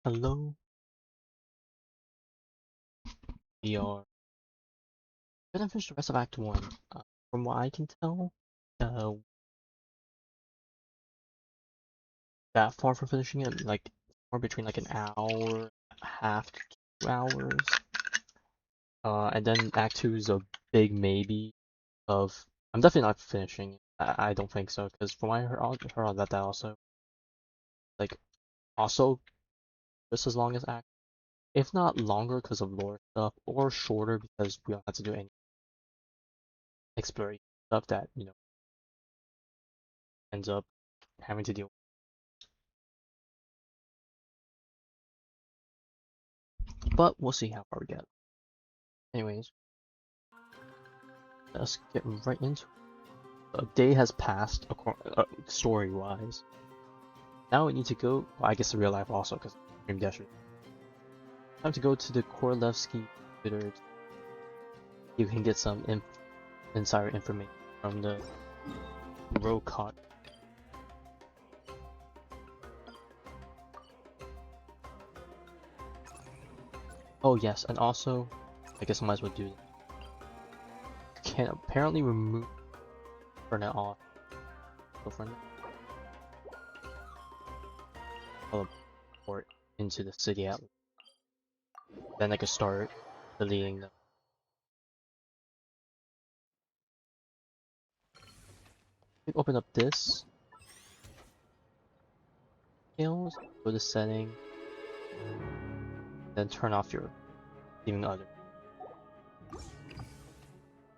Hello, we are gonna finish the rest of Act 1. From what I can tell, uh, that far from finishing it, like, more between like an hour and a half to 2 hours. And then Act 2 is a big maybe of, I'm definitely not finishing it. I don't think so, because from what I heard about that also, like, also just as long as Act, if not longer because of lore stuff, or shorter because we don't have to do any exploration stuff that, ends up having to deal. But we'll see how far we get. Anyways, let's get right into it. A day has passed, story-wise. Now we need to go, well, I guess in real life also, because Dream Dash. Time to go to the Korolevsky computer. You can get some insider information from the Rokot. Oh yes, and also, I guess I might as well do this. Can apparently remove for now off. So for now, teleport into the city at least. Then I can start deleting them. Open up this. Go to setting, then turn off your leaving other.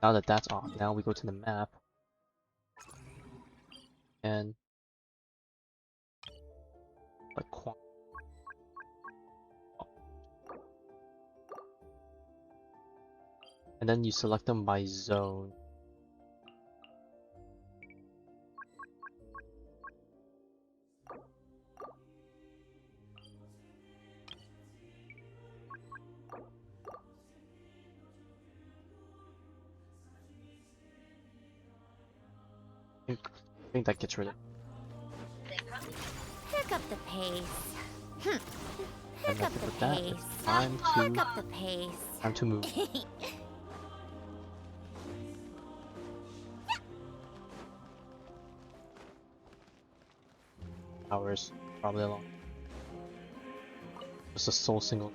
Now that that's off, now we go to the map and like and then you select them by zone. I think that gets rid of it. Pick up the pace. And Pick up with the that, pace. it's time Pick up the pace. to move. Hours, probably a lot. Just a soul single.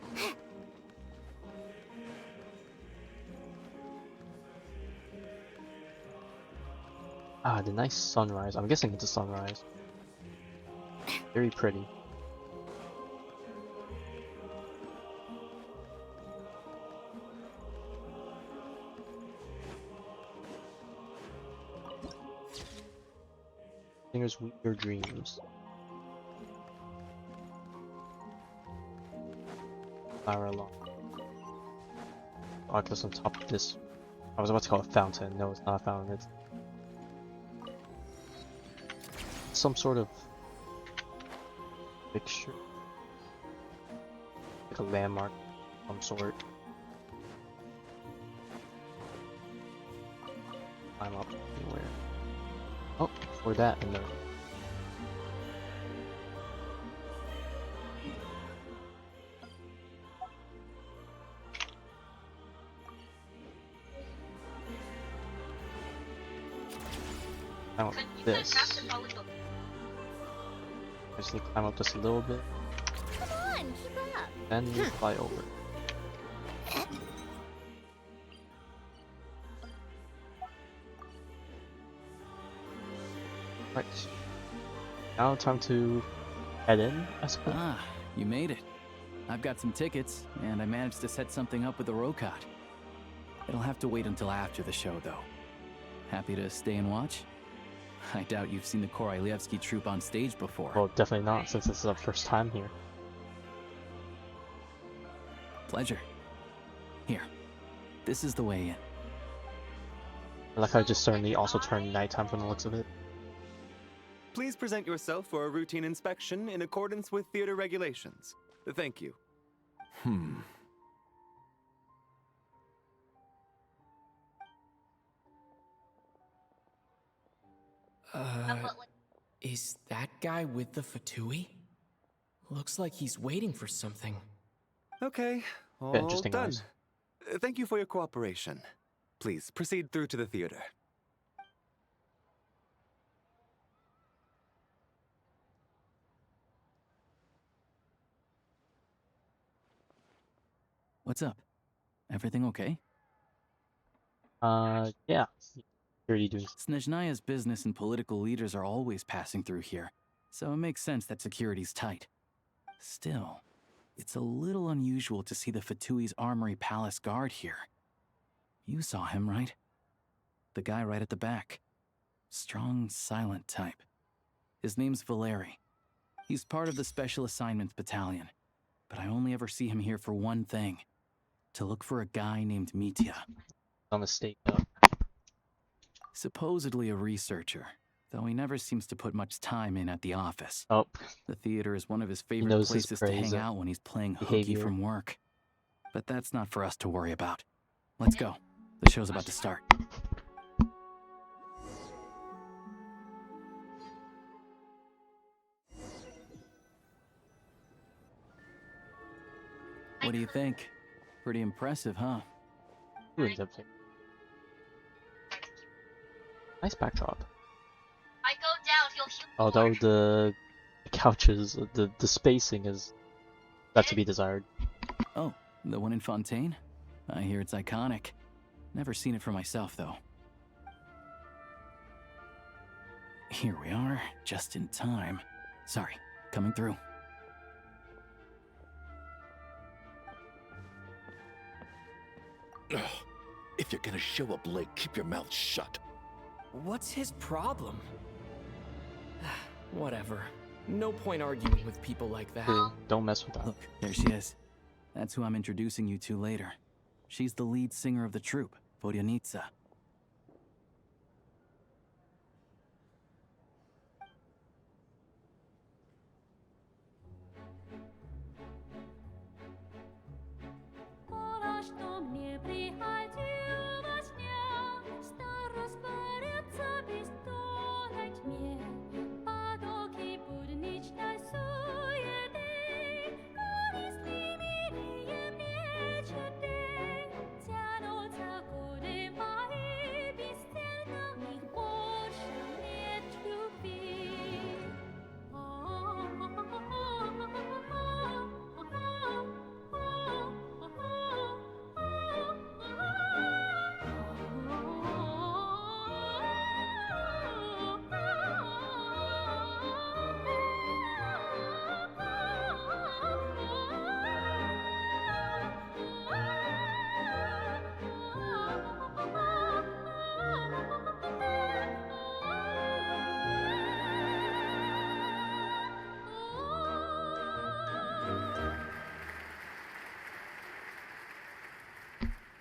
Ah, the nice sunrise. I'm guessing it's a sunrise. Very pretty. Singers weep your dreams. Fire along. Oh, I guess on top of this. I was about to call it a fountain. No, it's not a fountain. It's some sort of fixture. Like a landmark of some sort. Climb up anywhere. Oh, for that and there. Climb up this. I just need to climb up just a little bit. Come on, keep up. Then we fly over. Right. Now time to head in, I suppose. Ah, you made it. I've got some tickets, and I managed to set something up with the Rokot. It'll have to wait until after the show, though. Happy to stay and watch? I doubt you've seen the Korolevsky troupe on stage before. Well, definitely not, since this is our first time here. Pleasure. Here, this is the way in. I like how it just suddenly also turned nighttime from the looks of it. Please present yourself for a routine inspection in accordance with theater regulations. Thank you. Is that guy with the Fatui? Looks like he's waiting for something. Okay, all interesting done. eyes. Thank you for your cooperation. Please proceed through to the theater. What's up? Everything okay? Yeah. Security doing. Snezhnaya's business and political leaders are always passing through here, so it makes sense that security's tight. Still, it's a little unusual to see the Fatui's Armory Palace guard here. You saw him, right? The guy right at the back. Strong, silent type. His name's Valeri. He's part of the Special Assignments Battalion, but I only ever see him here for one thing. To look for a guy named Mitya. On the stake though. Supposedly a researcher, though he never seems to put much time in at the office. Oh, The theater is one of his favorite knows his places to praise hang of out when he's playing hooky behavior. from work. But that's not for us to worry about. Let's go. The show's about to start. What do you think? Pretty impressive, huh? who ends up there? Nice backdrop. Although the couches, the spacing is got to be desired. Oh, the one in Fontaine? I hear it's iconic. Never seen it for myself, though. Here we are, just in time. Sorry, coming through. Ugh. If you're gonna show up late, keep your mouth shut. What's his problem? Whatever. No point arguing with people like that. Don't mess with that. Look, there she is. That's who I'm introducing you to later. She's the lead singer of the troupe, Vodyanitsa.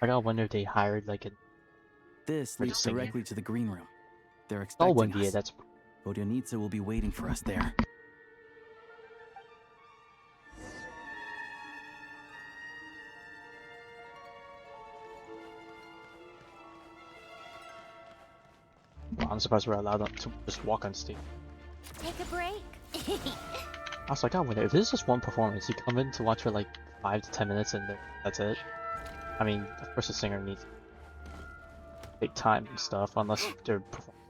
I gotta wonder if they hired like an This For the leads singing. directly to the green room. They're all expecting one VA. us. That's Vodyanitsa will be waiting for us there. well, I'm surprised we're allowed to just walk on stage. Take a break. I was like, I wonder if this is just one performance. You come in to watch for like 5 to 10 minutes and that's it. I mean, of course, the singer needs to take time and stuff, unless they're performing.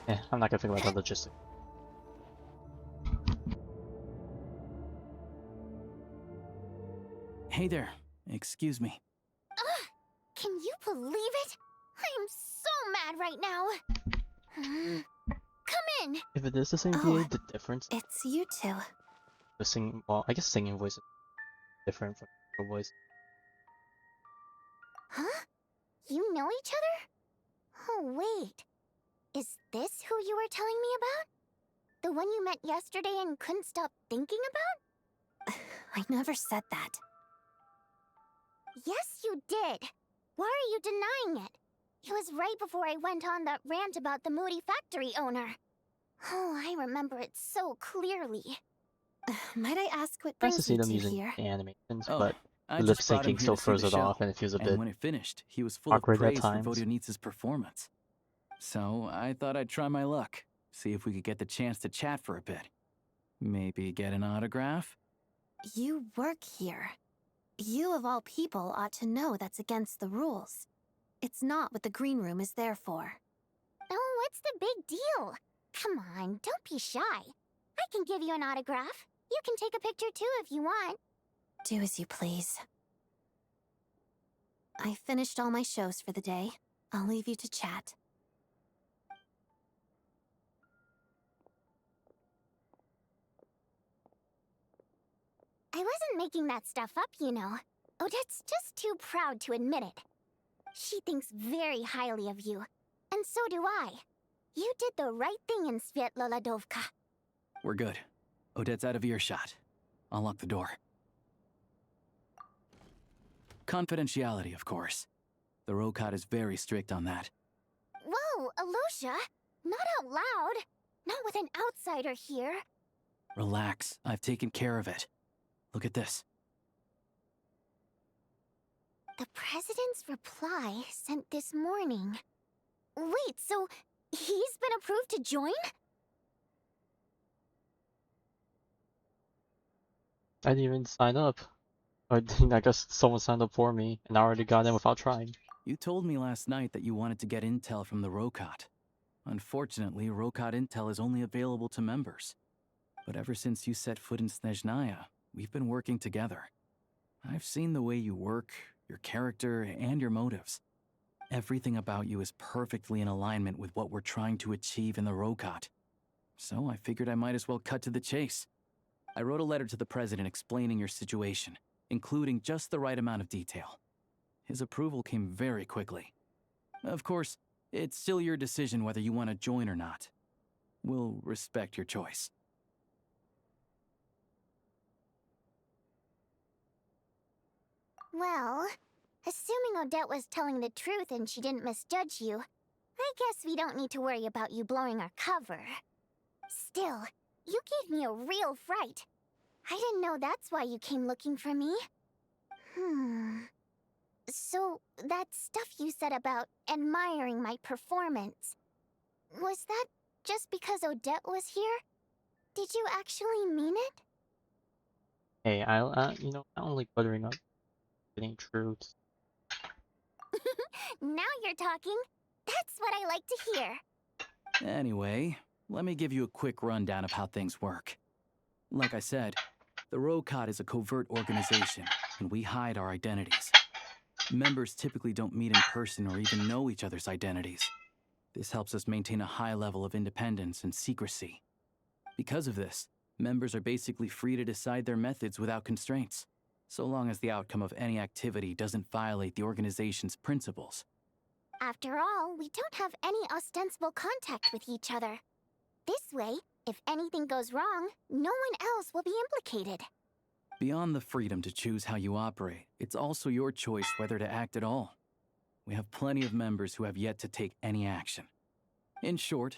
Yeah, I'm not gonna think about the logistics. Hey there. Excuse me. Can you believe it? I'm so mad right now. Come in. If it is the same Oh, VA, the difference, It's you two. the singing, well, I guess singing voice is different from the voice. Huh? You know each other? Oh, wait. Is this who you were telling me about? The one you met yesterday and couldn't stop thinking about? I never said that. Yes, you did. Why are you denying it? It was right before I went on that rant about the moody factory owner. Oh, I remember it so clearly. Might I ask what Nice to brings see you them two using here? animations, Oh, but I the lip just brought him syncing here still to see throws the it show. off, and it feels a And bit when it finished, he was full awkward of at praise for times. Vodyanitsa's performance. So I thought I'd try my luck, see if we could get the chance to chat for a bit. Maybe get an autograph? You work here. You, of all people, ought to know that's against the rules. It's not what the green room is there for. Oh, what's the big deal? Come on, don't be shy. I can give you an autograph. You can take a picture too if you want. Do as you please. I finished all my shows for the day. I'll leave you to chat. I wasn't making that stuff up, you know. Odette's just too proud to admit it. She thinks very highly of you, and so do I. You did the right thing in Svietloladovka. We're good. Odette's out of earshot. I'll lock the door. Confidentiality, of course. The Rokot is very strict on that. Whoa, Alosha! Not out loud! Not with an outsider here! Relax, I've taken care of it. Look at this. The President's reply sent this morning. Wait, so he's been approved to join? I didn't even sign up. I guess someone signed up for me, and I already got in without trying. You told me last night that you wanted to get intel from the Rokot. Unfortunately, Rokot intel is only available to members. But ever since you set foot in Snezhnaya, we've been working together. I've seen the way you work, your character, and your motives. Everything about you is perfectly in alignment with what we're trying to achieve in the Rokot. So I figured I might as well cut to the chase. I wrote a letter to the President explaining your situation, including just the right amount of detail. His approval came very quickly. Of course, it's still your decision whether you want to join or not. We'll respect your choice. Well, assuming Odette was telling the truth and she didn't misjudge you, I guess we don't need to worry about you blowing our cover. Still, you gave me a real fright. I didn't know that's why you came looking for me. So, that stuff you said about admiring my performance, was that just because Odette was here? Did you actually mean it? Hey, you know, I don't like buttering up. Getting truths. Now you're talking. That's what I like to hear. Anyway, let me give you a quick rundown of how things work. Like I said, the Rokot is a covert organization, and we hide our identities. Members typically don't meet in person or even know each other's identities. This helps us maintain a high level of independence and secrecy. Because of this, members are basically free to decide their methods without constraints, so long as the outcome of any activity doesn't violate the organization's principles. After all, we don't have any ostensible contact with each other. This way, if anything goes wrong, no one else will be implicated. Beyond the freedom to choose how you operate, it's also your choice whether to act at all. We have plenty of members who have yet to take any action. In short,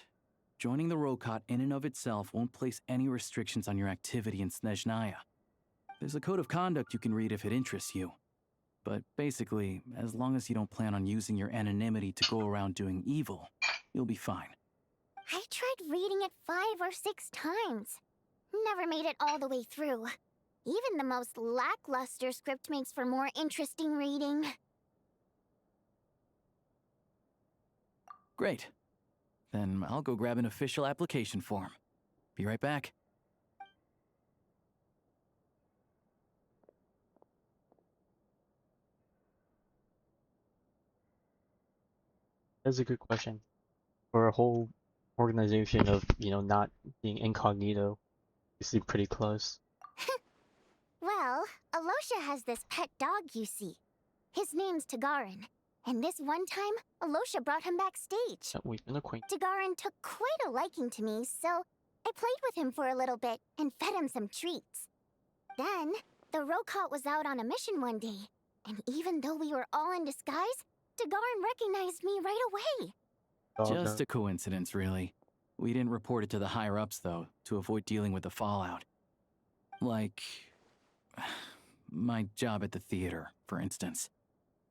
joining the Rokot in and of itself won't place any restrictions on your activity in Snezhnaya. There's a code of conduct you can read if it interests you. But basically, as long as you don't plan on using your anonymity to go around doing evil, you'll be fine. I tried reading it 5 or 6 times. Never made it all the way through. Even the most lackluster script makes for more interesting reading. Great. Then I'll go grab an official application form. Be right back. That's a good question. For a whole organization of, you know, not being incognito, you sleep pretty close. Well, Alosha has this pet dog, you see. His name's Tagarin. And this one time, Alosha brought him backstage. That we've been acquainted. Tagarin took quite a liking to me, so I played with him for a little bit and fed him some treats. Then, the Rokot was out on a mission one day, and even though we were all in disguise, Tagarin recognized me right away. Just a coincidence, really. We didn't report it to the higher-ups, though, to avoid dealing with the fallout. Like, my job at the theater, for instance.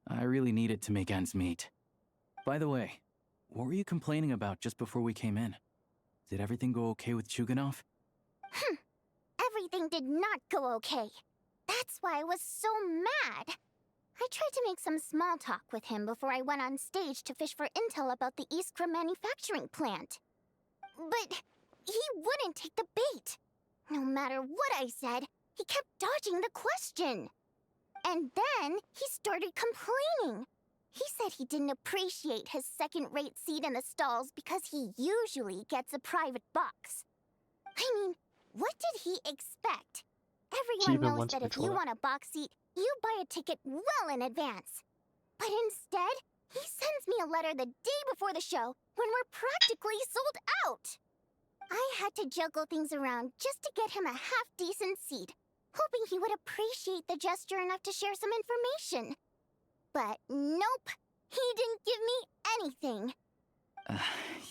I really need it to make ends meet. By the way, what were you complaining about just before we came in? Did everything go okay with Chuganov? everything did not go okay. That's why I was so mad. I tried to make some small talk with him before I went on stage to fish for intel about the Iskra manufacturing plant. But he wouldn't take the bait. No matter what I said, he kept dodging the question. And then he started complaining. He said he didn't appreciate his second-rate seat in the stalls because he usually gets a private box. I mean, what did he expect? Everyone even knows wants that if you control. want a box seat, you buy a ticket well in advance. But instead, he sends me a letter the day before the show when we're practically sold out. I had to juggle things around just to get him a half-decent seat, hoping he would appreciate the gesture enough to share some information. But nope, he didn't give me anything.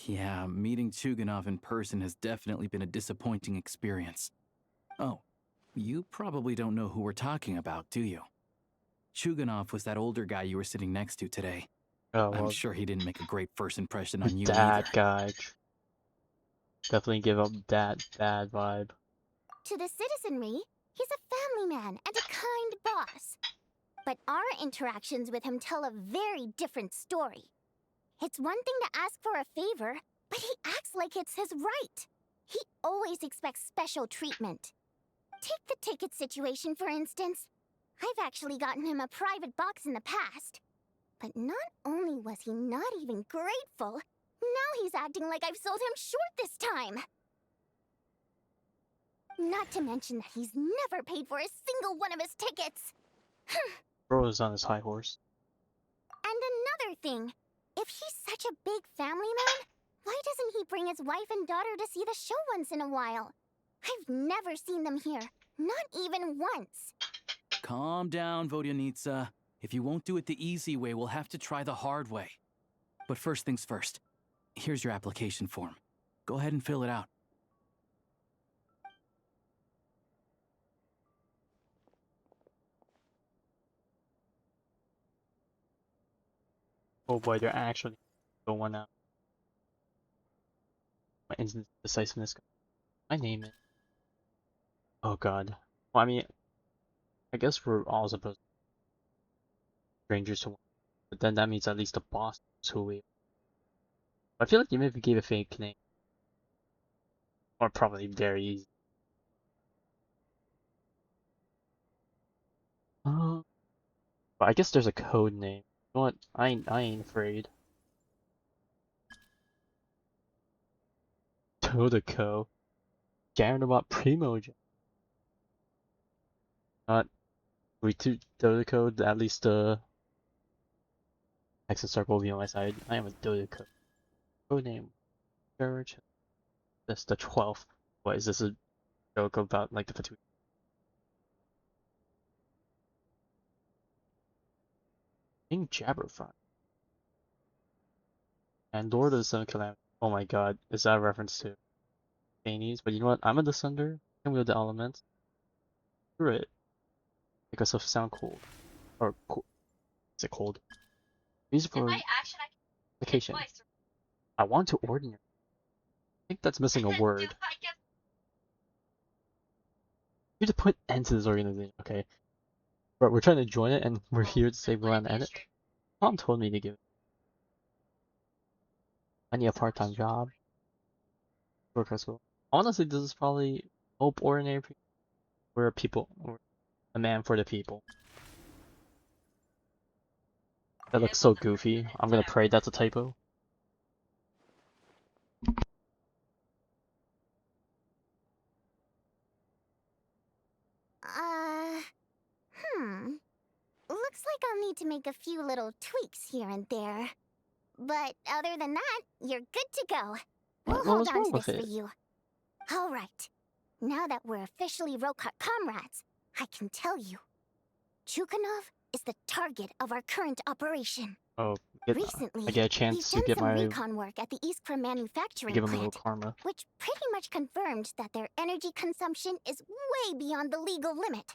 Yeah, meeting Chuganov in person has definitely been a disappointing experience. Oh, you probably don't know who we're talking about, do you? Chuganov was that older guy you were sitting next to today. Oh, I'm well, sure he didn't make a great first impression the on you dad either. guy. Definitely give up that bad vibe. To the citizenry, he's a family man and a kind boss. But our interactions with him tell a very different story. It's one thing to ask for a favor, but he acts like it's his right. He always expects special treatment. Take the ticket situation, for instance. I've actually gotten him a private box in the past. But not only was he not even grateful, now he's acting like I've sold him short this time. Not to mention that he's never paid for a single one of his tickets. Bro is on his high horse. And another thing, if he's such a big family man, why doesn't he bring his wife and daughter to see the show once in a while? I've never seen them here, not even once. Calm down, Vodyanitsa. If you won't do it the easy way, we'll have to try the hard way. But first things first. Here's your application form. Go ahead and fill it out. Oh boy, they're actually going out. My instant decisiveness. My name it. Oh god. Well, I mean, I guess we're all supposed to be strangers to one, but then that means at least the boss knows who we are. I feel like even if we gave a fake name, or probably very easy. But I guess there's a code name. You know what? I ain't afraid. Todako. Garandabot Primogen. Not we to Dodako, at least the Hexen Circle will be on my side. I am a Dodako. Code name. Courage. That's the 12th. What is this a joke about like the Fatu? King Jabberfly. And Lord of the Seven Calamities. Oh my god, is that a reference to Chinese? But you know what? I'm a Descender. I can wield the elements. Screw it. Make myself sound cool. Or cool. Is it cold? Music for application. I want to ordinary. I think that's missing a word. You have to put end to this organization, okay? But we're trying to join it and we're here to say we want to end it. Mom told me to give it. I need a part-time job. Work at school. Honestly, this is probably hope ordinary people. We're a people. We're a man for the people. That looks so goofy. I'm gonna pray that's a typo. Looks like I'll need to make a few little tweaks here and there. But other than that, you're good to go. We'll What hold was on wrong to with this for it? you. All right. Now that we're officially Rokat comrades, I can tell you. Chukhanov is the target of our current operation. Oh, Recently, I get a we've chance to done get some my recon work at the Iskra manufacturing give him a little plant, karma. which pretty much confirmed that their energy consumption is way beyond the legal limit.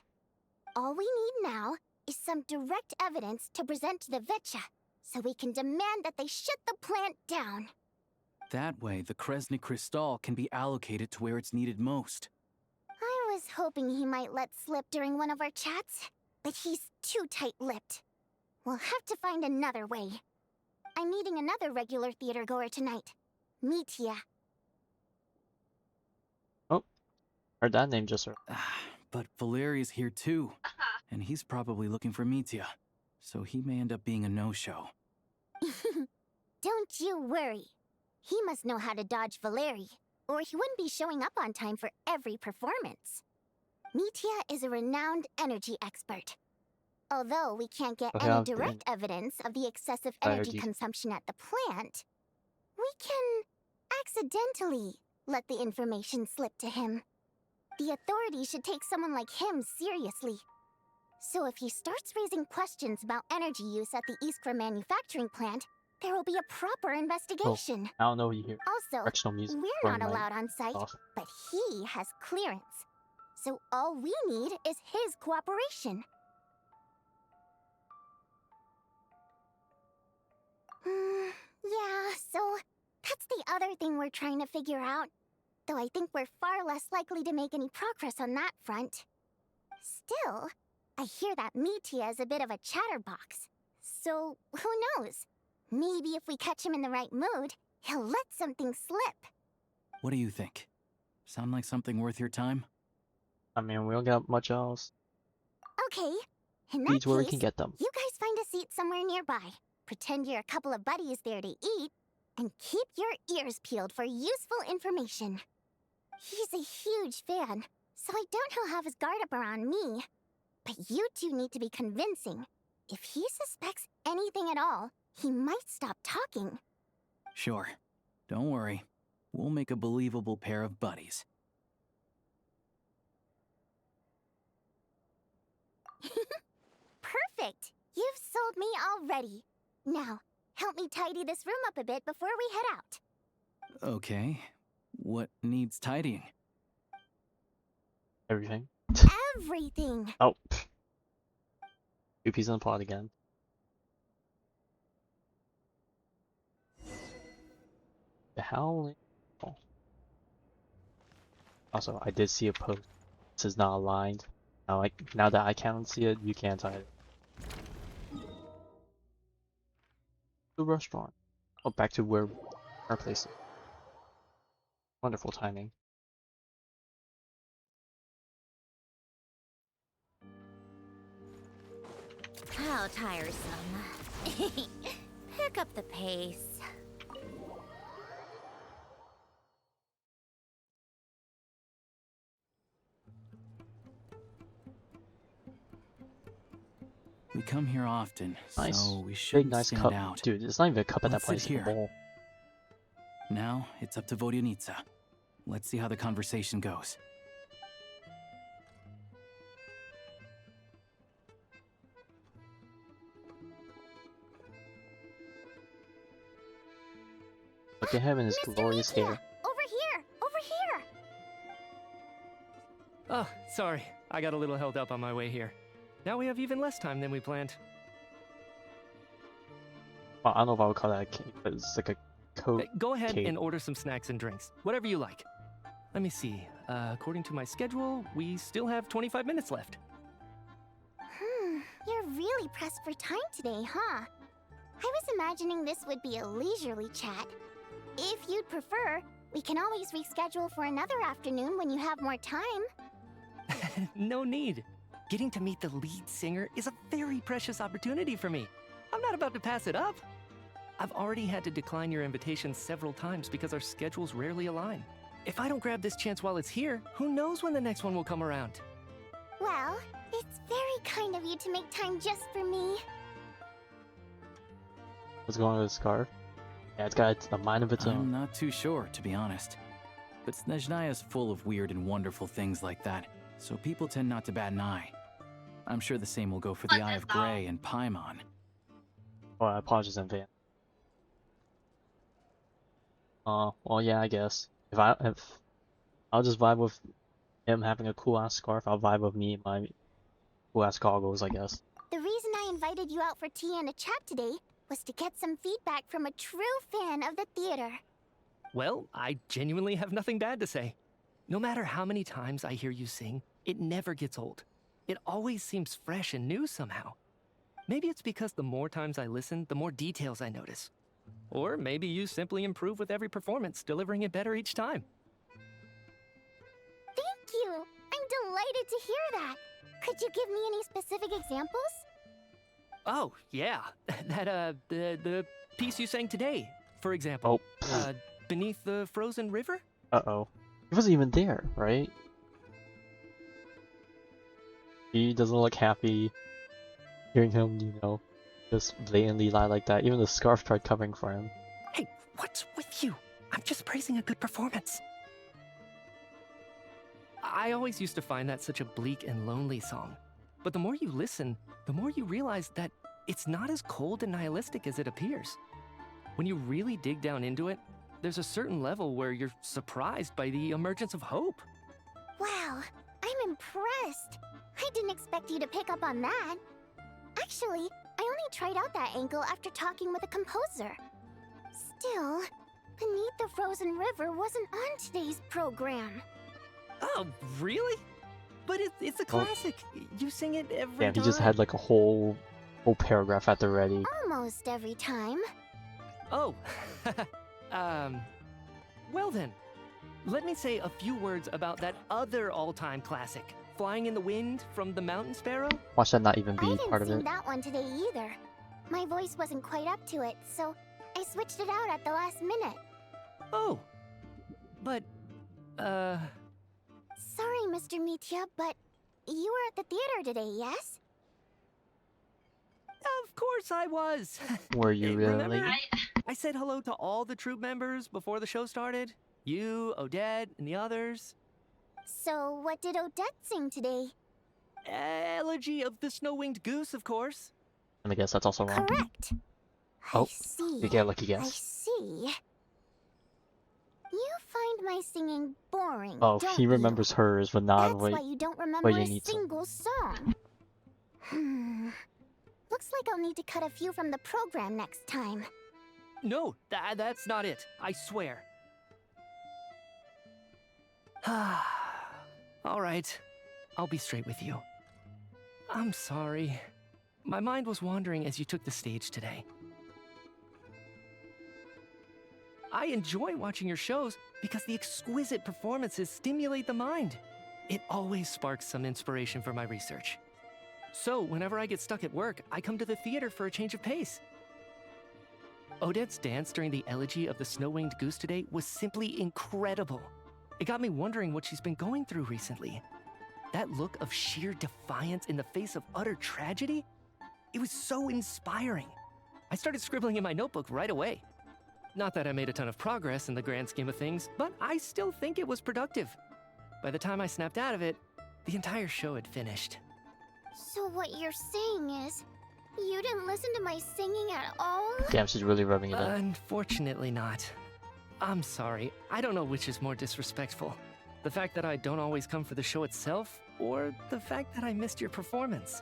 All we need now is some direct evidence to present to the Vetcha, so we can demand that they shut the plant down. That way, the Kresny Crystal can be allocated to where it's needed most. I was hoping he might let slip during one of our chats, but he's too tight-lipped. We'll have to find another way. I'm meeting another regular theater goer tonight, Mitya. Oh, heard that name just. But Valeri's here too, and he's probably looking for Mitya, so he may end up being a no-show. Don't you worry. He must know how to dodge Valeri, or he wouldn't be showing up on time for every performance. Mitya is a renowned energy expert. Although we can't get any direct evidence of the excessive energy consumption at the plant, we can accidentally let the information slip to him. The authorities should take someone like him seriously. So if he starts raising questions about energy use at the Iskra manufacturing plant, there will be a proper investigation. I don't know what you hear. Also, Correctional music we're not allowed on site, but he has clearance. So all we need is his cooperation. Yeah, so that's the other thing we're trying to figure out. Though I think we're far less likely to make any progress on that front. Still, I hear that Mitya is a bit of a chatterbox. So, who knows? Maybe if we catch him in the right mood, he'll let something slip. What do you think? Sound like something worth your time? I mean, we don't got much else. Okay, in that Beats where we case, can get them. you guys find a seat somewhere nearby. Pretend you're a couple of buddies there to eat, and keep your ears peeled for useful information. He's a huge fan, so I doubt he'll have his guard up around me. But you two need to be convincing. If he suspects anything at all, he might stop talking. Sure. Don't worry. We'll make a believable pair of buddies. Perfect! You've sold me already. Now, help me tidy this room up a bit before we head out. Okay. What needs tidying? Everything. Everything! Oh. Two peas in the pod again. The howling. Oh. Also, I did see a post. This is not aligned. Now that I can't see it, you can't either. The restaurant. Oh, back to where our place is. Wonderful timing. How tiresome. Pick up the pace. We come here often, Nice. so we Big shouldn't nice stand cup. out. Dude, it's not even a cup at that Let's place. sit It's a here. bowl. Now, it's up to Vodyanitsa. Let's see how the conversation goes. Look at him and his Mr. glorious Mitya! hair. Over here! Over here! Oh, sorry. I got a little held up on my way here. Now we have even less time than we planned. Well, I don't know if I would call that a cake, but it's like a coat. Go ahead cake. and order some snacks and drinks. Whatever you like. Let me see. According to my schedule, we still have 25 minutes left. You're really pressed for time today, huh? I was imagining this would be a leisurely chat. If you'd prefer, we can always reschedule for another afternoon when you have more time. No need. Getting to meet the lead singer is a very precious opportunity for me. I'm not about to pass it up. I've already had to decline your invitation several times because our schedules rarely align. If I don't grab this chance while it's here, who knows when the next one will come around? Well, it's very kind of you to make time just for me. What's going on with the scarf? Yeah, it's got a mind of its I'm own. not too sure, to be honest. But Snezhnaya's full of weird and wonderful things like that, so people tend not to bat an eye. I'm sure the same will go for the Eye of Grey and Paimon. Oh, I apologize in advance. Well, yeah, I guess. If I'll just vibe with him having a cool ass scarf, I'll vibe with me and my cool ass goggles, I guess. The reason I invited you out for tea and a chat today was to get some feedback from a true fan of the theater. Well, I genuinely have nothing bad to say. No matter how many times I hear you sing, It never gets old. It always seems fresh and new somehow. Maybe it's because the more times I listen, the more details I notice. Or maybe you simply improve with every performance, delivering it better each time. Thank you! I'm delighted to hear that! Could you give me any specific examples? Oh, yeah. The piece you sang today, for example. Oh. Beneath the Frozen River? Uh-oh. He wasn't even there, right? He doesn't look happy hearing him, you know, just blatantly lie like that. Even the scarf tried covering for him. Hey, what's with you? I'm just praising a good performance. I always used to find that such a bleak and lonely song. But the more you listen, the more you realize that it's not as cold and nihilistic as it appears. When you really dig down into it, there's a certain level where you're surprised by the emergence of hope. Wow, I'm impressed! I didn't expect you to pick up on that. Actually, I only tried out that angle after talking with a composer. Still, Beneath the Frozen River wasn't on today's program. Oh, really? But it's a classic. You sing it every Damn, time. he just had like a whole paragraph at the ready. Almost every time. Oh, well then, let me say a few words about that other all-time classic, Flying in the Wind from the Mountain Sparrow. Watch that not even I be didn't part of sing it. that one today either. My voice wasn't quite up to it, so I switched it out at the last minute. Oh, but, Sorry, Mr. Mitya, but you were at the theater today, yes? of course I was. Were you really? Remember? I said hello to all the troupe members before the show started. You, Odette, and the others. So, what did Odette sing today? Elegy of the Snow-Winged Goose, of course. Let me guess, that's also wrong. Correct. Oh, I see. you get a lucky I guess. see. You find my singing boring, Oh, don't he you? remembers hers, but not That's what. why you don't remember you a need to. single song. Looks like I'll need to cut a few from the program next time. No, that's not it. I swear. All right. I'll be straight with you. I'm sorry. My mind was wandering as you took the stage today. I enjoy watching your shows because the exquisite performances stimulate the mind. It always sparks some inspiration for my research. So, whenever I get stuck at work, I come to the theater for a change of pace. Odette's dance during the Elegy of the Snow-Winged Goose today was simply incredible. It got me wondering what she's been going through recently. That look of sheer defiance in the face of utter tragedy? It was so inspiring. I started scribbling in my notebook right away. Not that I made a ton of progress in the grand scheme of things, but I still think it was productive. By the time I snapped out of it, the entire show had finished. So what you're saying is, you didn't listen to my singing at all? Damn, she's really rubbing it in. Unfortunately not. I'm sorry, I don't know which is more disrespectful. The fact that I don't always come for the show itself, or the fact that I missed your performance.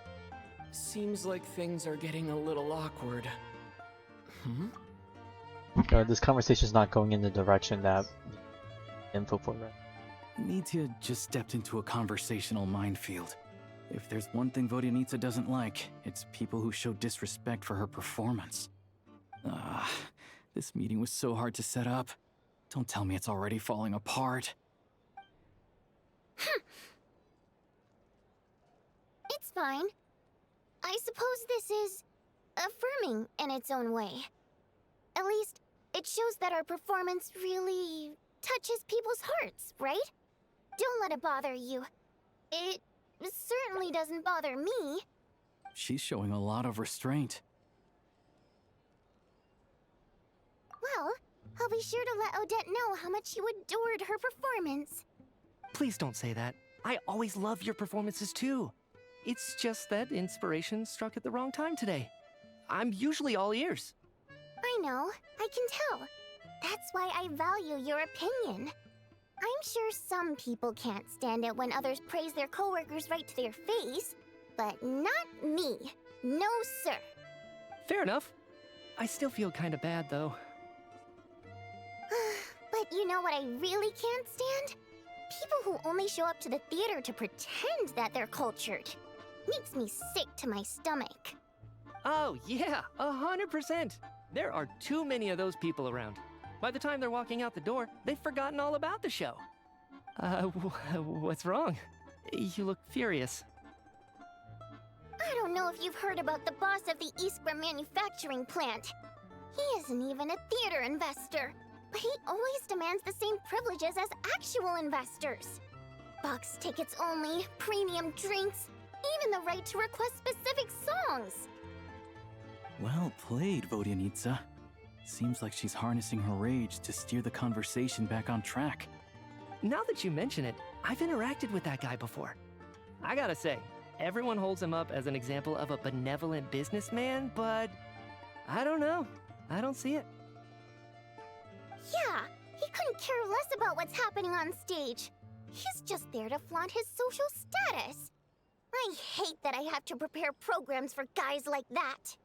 Seems like things are getting a little awkward. This conversation's not going in the direction that info for right. Nitya just stepped into a conversational minefield. If there's one thing Vodyanitsa doesn't like, it's people who show disrespect for her performance. This meeting was so hard to set up. Don't tell me it's already falling apart. It's fine. I suppose this is affirming in its own way. At least, it shows that our performance really touches people's hearts, right? Don't let it bother you. It certainly doesn't bother me. She's showing a lot of restraint. Well, I'll be sure to let Odette know how much you adored her performance. Please don't say that. I always love your performances too. It's just that inspiration struck at the wrong time today. I'm usually all ears. I know, I can tell. That's why I value your opinion. I'm sure some people can't stand it when others praise their coworkers right to their face, but not me. No, sir. Fair enough. I still feel kinda bad though. But you know what I really can't stand? People who only show up to the theater to pretend that they're cultured. Makes me sick to my stomach. Oh, yeah, 100%. There are too many of those people around. By the time they're walking out the door, they've forgotten all about the show. What's wrong? You look furious. I don't know if you've heard about the boss of the Iskra manufacturing plant. He isn't even a theater investor, but he always demands the same privileges as actual investors. Box tickets only, premium drinks, even the right to request specific songs. Well played, Vodyanitsa. Seems like she's harnessing her rage to steer the conversation back on track. Now that you mention it, I've interacted with that guy before. I gotta say, everyone holds him up as an example of a benevolent businessman, but I don't know. I don't see it. Yeah, he couldn't care less about what's happening on stage. He's just there to flaunt his social status. I hate that I have to prepare programs for guys like that.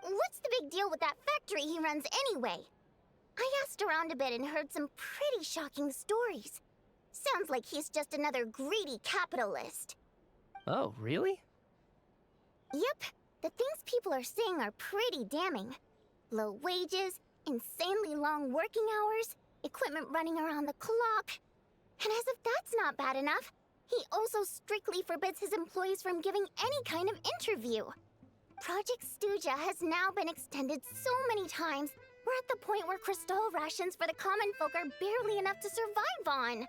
What's the big deal with that factory he runs anyway? I asked around a bit and heard some pretty shocking stories. Sounds like he's just another greedy capitalist. Oh, really? Yep, the things people are saying are pretty damning. Low wages, insanely long working hours, equipment running around the clock. And as if that's not bad enough, he also strictly forbids his employees from giving any kind of interview. Project Stuja has now been extended so many times, we're at the point where crystal rations for the common folk are barely enough to survive on.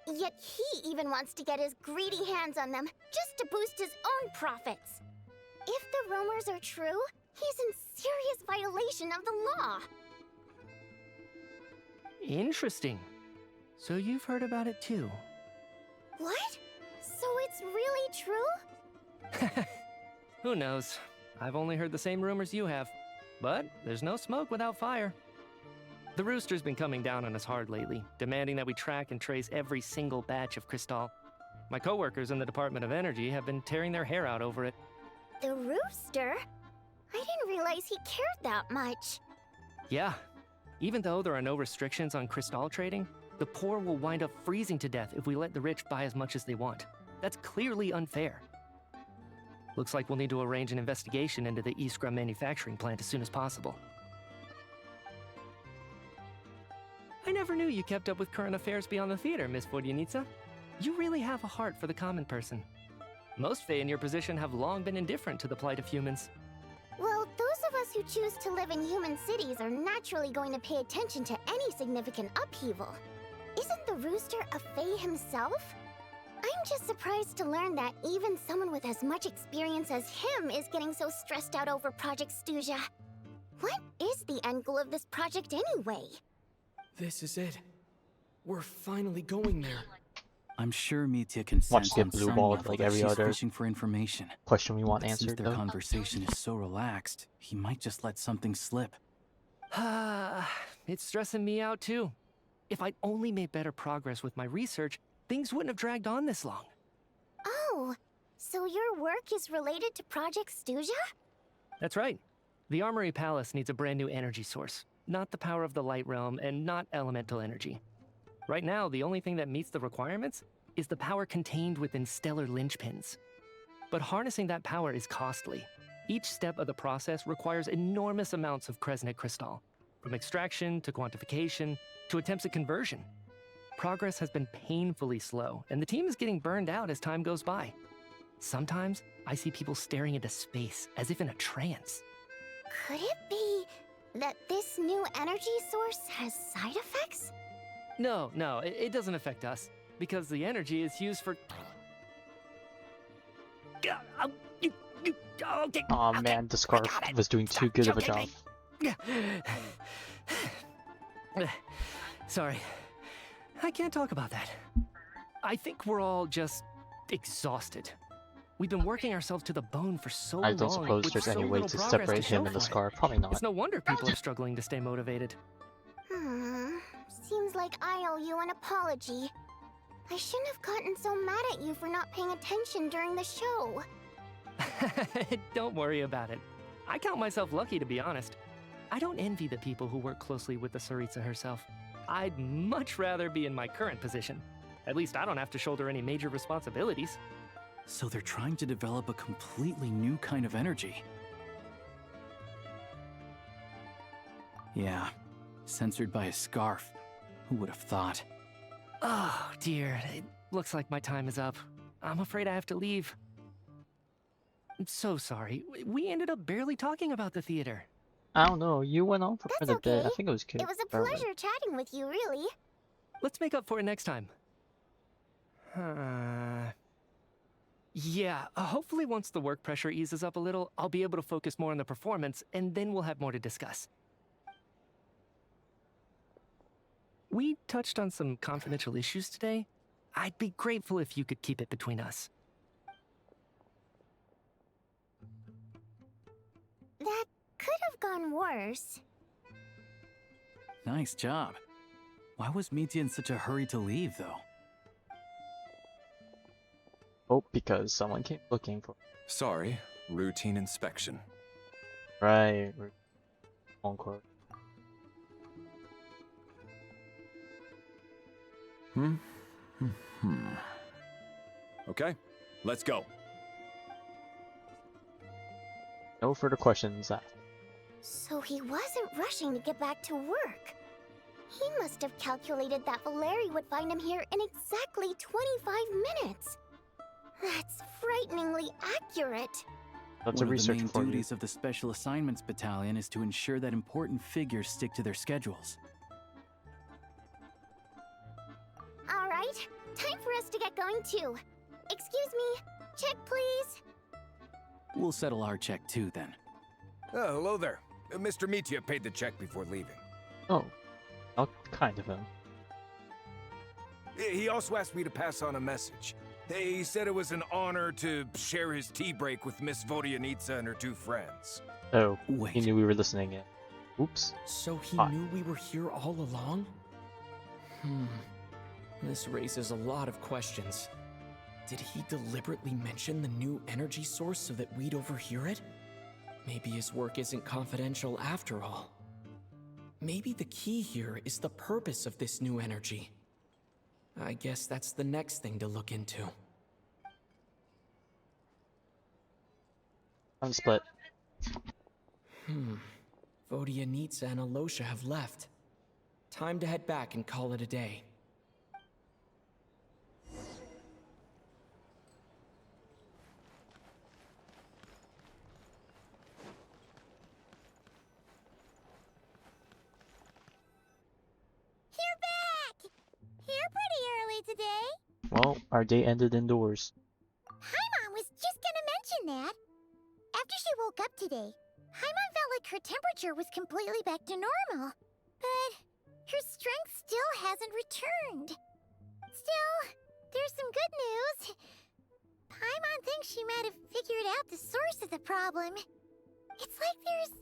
Yet he even wants to get his greedy hands on them just to boost his own profits. If the rumors are true, he's in serious violation of the law. Interesting. So you've heard about it too. What? So it's really true? Who knows? I've only heard the same rumors you have. But there's no smoke without fire. The Rooster's been coming down on us hard lately, demanding that we track and trace every single batch of Crystal. My coworkers in the Department of Energy have been tearing their hair out over it. The Rooster? I didn't realize he cared that much. Yeah. Even though there are no restrictions on Crystal trading, the poor will wind up freezing to death if we let the rich buy as much as they want. That's clearly unfair. Looks like we'll need to arrange an investigation into the Iskra manufacturing plant as soon as possible. I never knew you kept up with current affairs beyond the theater, Miss Vodyanitsa. You really have a heart for the common person. Most Fae in your position have long been indifferent to the plight of humans. Well, those of us who choose to live in human cities are naturally going to pay attention to any significant upheaval. Isn't the Rooster a Fae himself? I'm just surprised to learn that even someone with as much experience as him is getting so stressed out over Project Stuja. What is the end goal of this project anyway? This is it. We're finally going there. I'm sure Mitya can Watch sense get on blue some balled level like that every she's other fishing for information. question we want But since answered, their though. conversation is so relaxed, he might just let something slip. It's stressing me out too. If I'd only made better progress with my research, things wouldn't have dragged on this long. Oh, so your work is related to Project Stuja? That's right. The Armory Palace needs a brand new energy source. Not the power of the Light Realm, and not elemental energy. Right now, the only thing that meets the requirements is the power contained within stellar linchpins. But harnessing that power is costly. Each step of the process requires enormous amounts of Kresnet crystal, from extraction to quantification to attempts at conversion. Progress has been painfully slow, and the team is getting burned out as time goes by. Sometimes, I see people staring into space as if in a trance. Could it be that this new energy source has side effects? No, it doesn't affect us, because the energy is used for... Okay. Aw man, the scarf was doing too good of a job. Sorry. I can't talk about that. I think we're all just exhausted. We've been working ourselves to the bone for so long. I don't suppose with there's so any way little to progress separate show him and the for it. scarf. Probably not. It's no wonder people are struggling to stay motivated. Seems like I owe you an apology. I shouldn't have gotten so mad at you for not paying attention during the show. Don't worry about it. I count myself lucky, to be honest. I don't envy the people who work closely with the Tsaritsa herself. I'd much rather be in my current position. At least I don't have to shoulder any major responsibilities. So they're trying to develop a completely new kind of energy. Yeah, censored by a scarf. Who would have thought? Oh, dear. It looks like my time is up. I'm afraid I have to leave. I'm so sorry. We ended up barely talking about the theater. I don't know. You went on for That's quite a bit. okay. I think it was good. It was a pleasure chatting with you, really. Let's make up for it next time. Yeah, hopefully once the work pressure eases up a little, I'll be able to focus more on the performance, and then we'll have more to discuss. We touched on some confidential issues today. I'd be grateful if you could keep it between us. That could have gone worse. Nice job. Why was Mitya in such a hurry to leave, though? Oh, because someone came looking for. Sorry, routine inspection. Right. Encore. Okay, let's go. No further questions. So he wasn't rushing to get back to work. He must have calculated that Valeri would find him here in exactly 25 minutes. That's frighteningly accurate. That's One a of research the main for you. duties of the Special Assignments Battalion is to ensure that important figures stick to their schedules. All right, time for us to get going too. Excuse me, check please. We'll settle our check too, then. Oh, hello there. Mr. Mitya paid the check before leaving. Oh, not kind of him. He also asked me to pass on a message. He said it was an honor to share his tea break with Miss Vodyanitsa and her two friends. Oh, Wait. he knew we were listening in. Oops. So he Ah. knew we were here all along? This raises a lot of questions. Did he deliberately mention the new energy source so that we'd overhear it? Maybe his work isn't confidential after all. Maybe the key here is the purpose of this new energy. I guess that's the next thing to look into. I'm split. Vodyanitsa and Alosha have left. Time to head back and call it a day. You're back! You're pretty early today. Well, our day ended indoors. Paimon was just gonna mention that. After she woke up today, Paimon felt like her temperature was completely back to normal. But her strength still hasn't returned. Still, there's some good news. Paimon thinks she might have figured out the source of the problem. It's like there's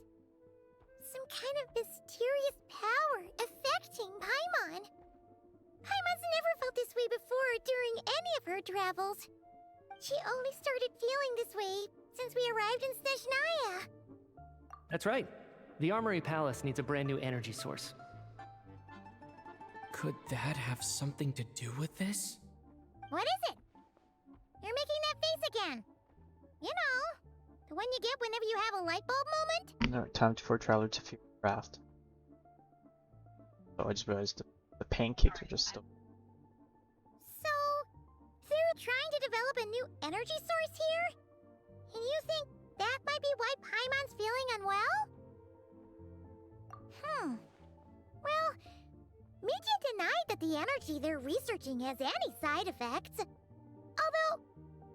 some kind of mysterious power affecting Paimon. Paimon's never felt this way before during any of her travels. She only started feeling this way since we arrived in Snezhnaya. That's right. The Armory Palace needs a brand new energy source. Could that have something to do with this? What is it? You're making that face again. You know, the one you get whenever you have a light bulb moment? No, time for a traveler to feel craft. Oh, I just realized the pancakes are just still. So, they're trying to develop a new energy source here? And you think that might be why Paimon's feeling unwell? Well, Mitya denied that the energy they're researching has any side effects. Although,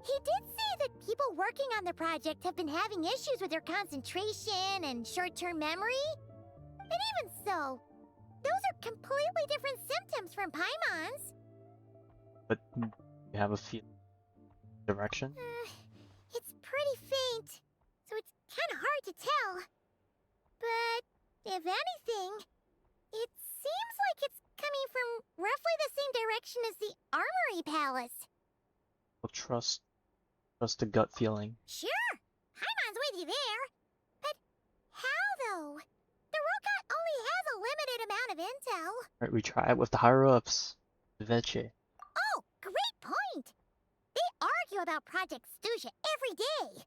he did say that people working on the project have been having issues with their concentration and short-term memory. But even so, those are completely different symptoms from Paimon's. But you have a feel direction. It's pretty faint, so it's kind of hard to tell. But if anything, it seems like it's coming from roughly the same direction as the Armory Palace. Well, trust the gut feeling. Sure, Paimon's with you there. But how, though? The Rokat only has a limited amount of intel. Right, we try it with the higher ups. Veche. Oh, Great point! They argue about Project Stuja every day.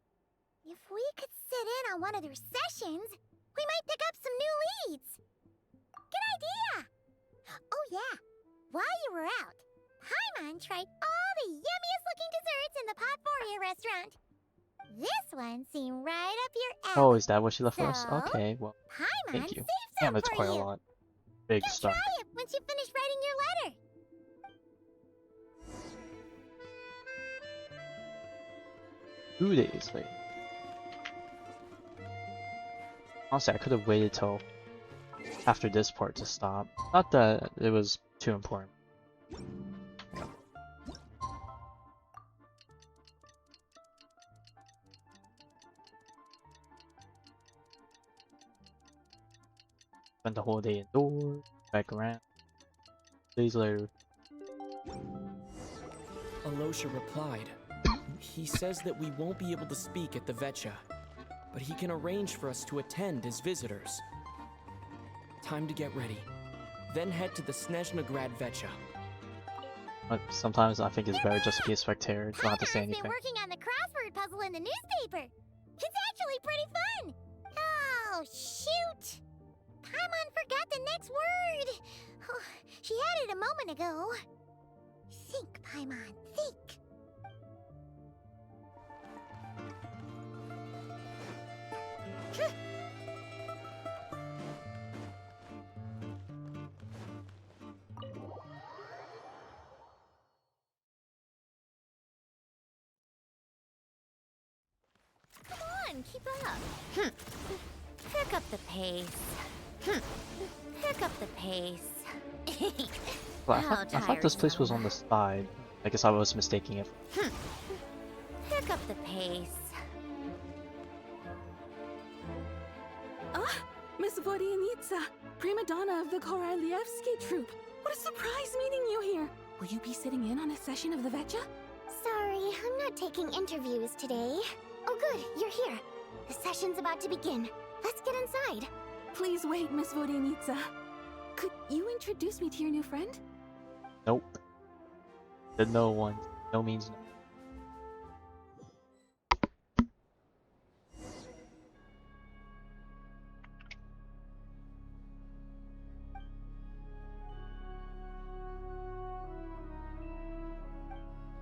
If we could sit in on one of their sessions, we might pick up some new leads. Good idea! Oh yeah, while you were out, Paimon tried all the yummiest looking desserts in the Potpourri restaurant. This one seemed right up your alley. Oh, is that what she left for us? So, Okay, well, Paimon thank you. saved Damn, some that's for quite a you. lot. Big You can stuff. try it once you finish writing your letter. 2 days later. Honestly, I could have waited till after this part to stop. Not that it was too important. Spent the whole day indoors, back around. Days later. Alosha replied. He says that we won't be able to speak at the Vetcha, but he can arrange for us to attend as visitors. Time to get ready. Then head to the Snezhnaya Vetcha. But sometimes I think it's better just to be a spectator, don't have to say Paimon's been anything. working on the crossword puzzle in the newspaper. It's actually pretty fun. Oh, shoot. Paimon forgot the next word. Oh, she had it a moment ago. Think, Paimon, think. Come on, keep up. Pick up the pace. Pick up the pace. But How I thought this place was on the side. I guess I was mistaking it. Pick up the pace. Ah, Miss Vodyanitsa, prima donna of the Korolievsky troupe. What a surprise meeting you here. Will you be sitting in on a session of the Vetcha? Sorry, I'm not taking interviews today. Oh good, you're here. The session's about to begin. Let's get inside. Please wait, Miss Vodyanitsa. Could you introduce me to your new friend? Nope. The no one. No means no.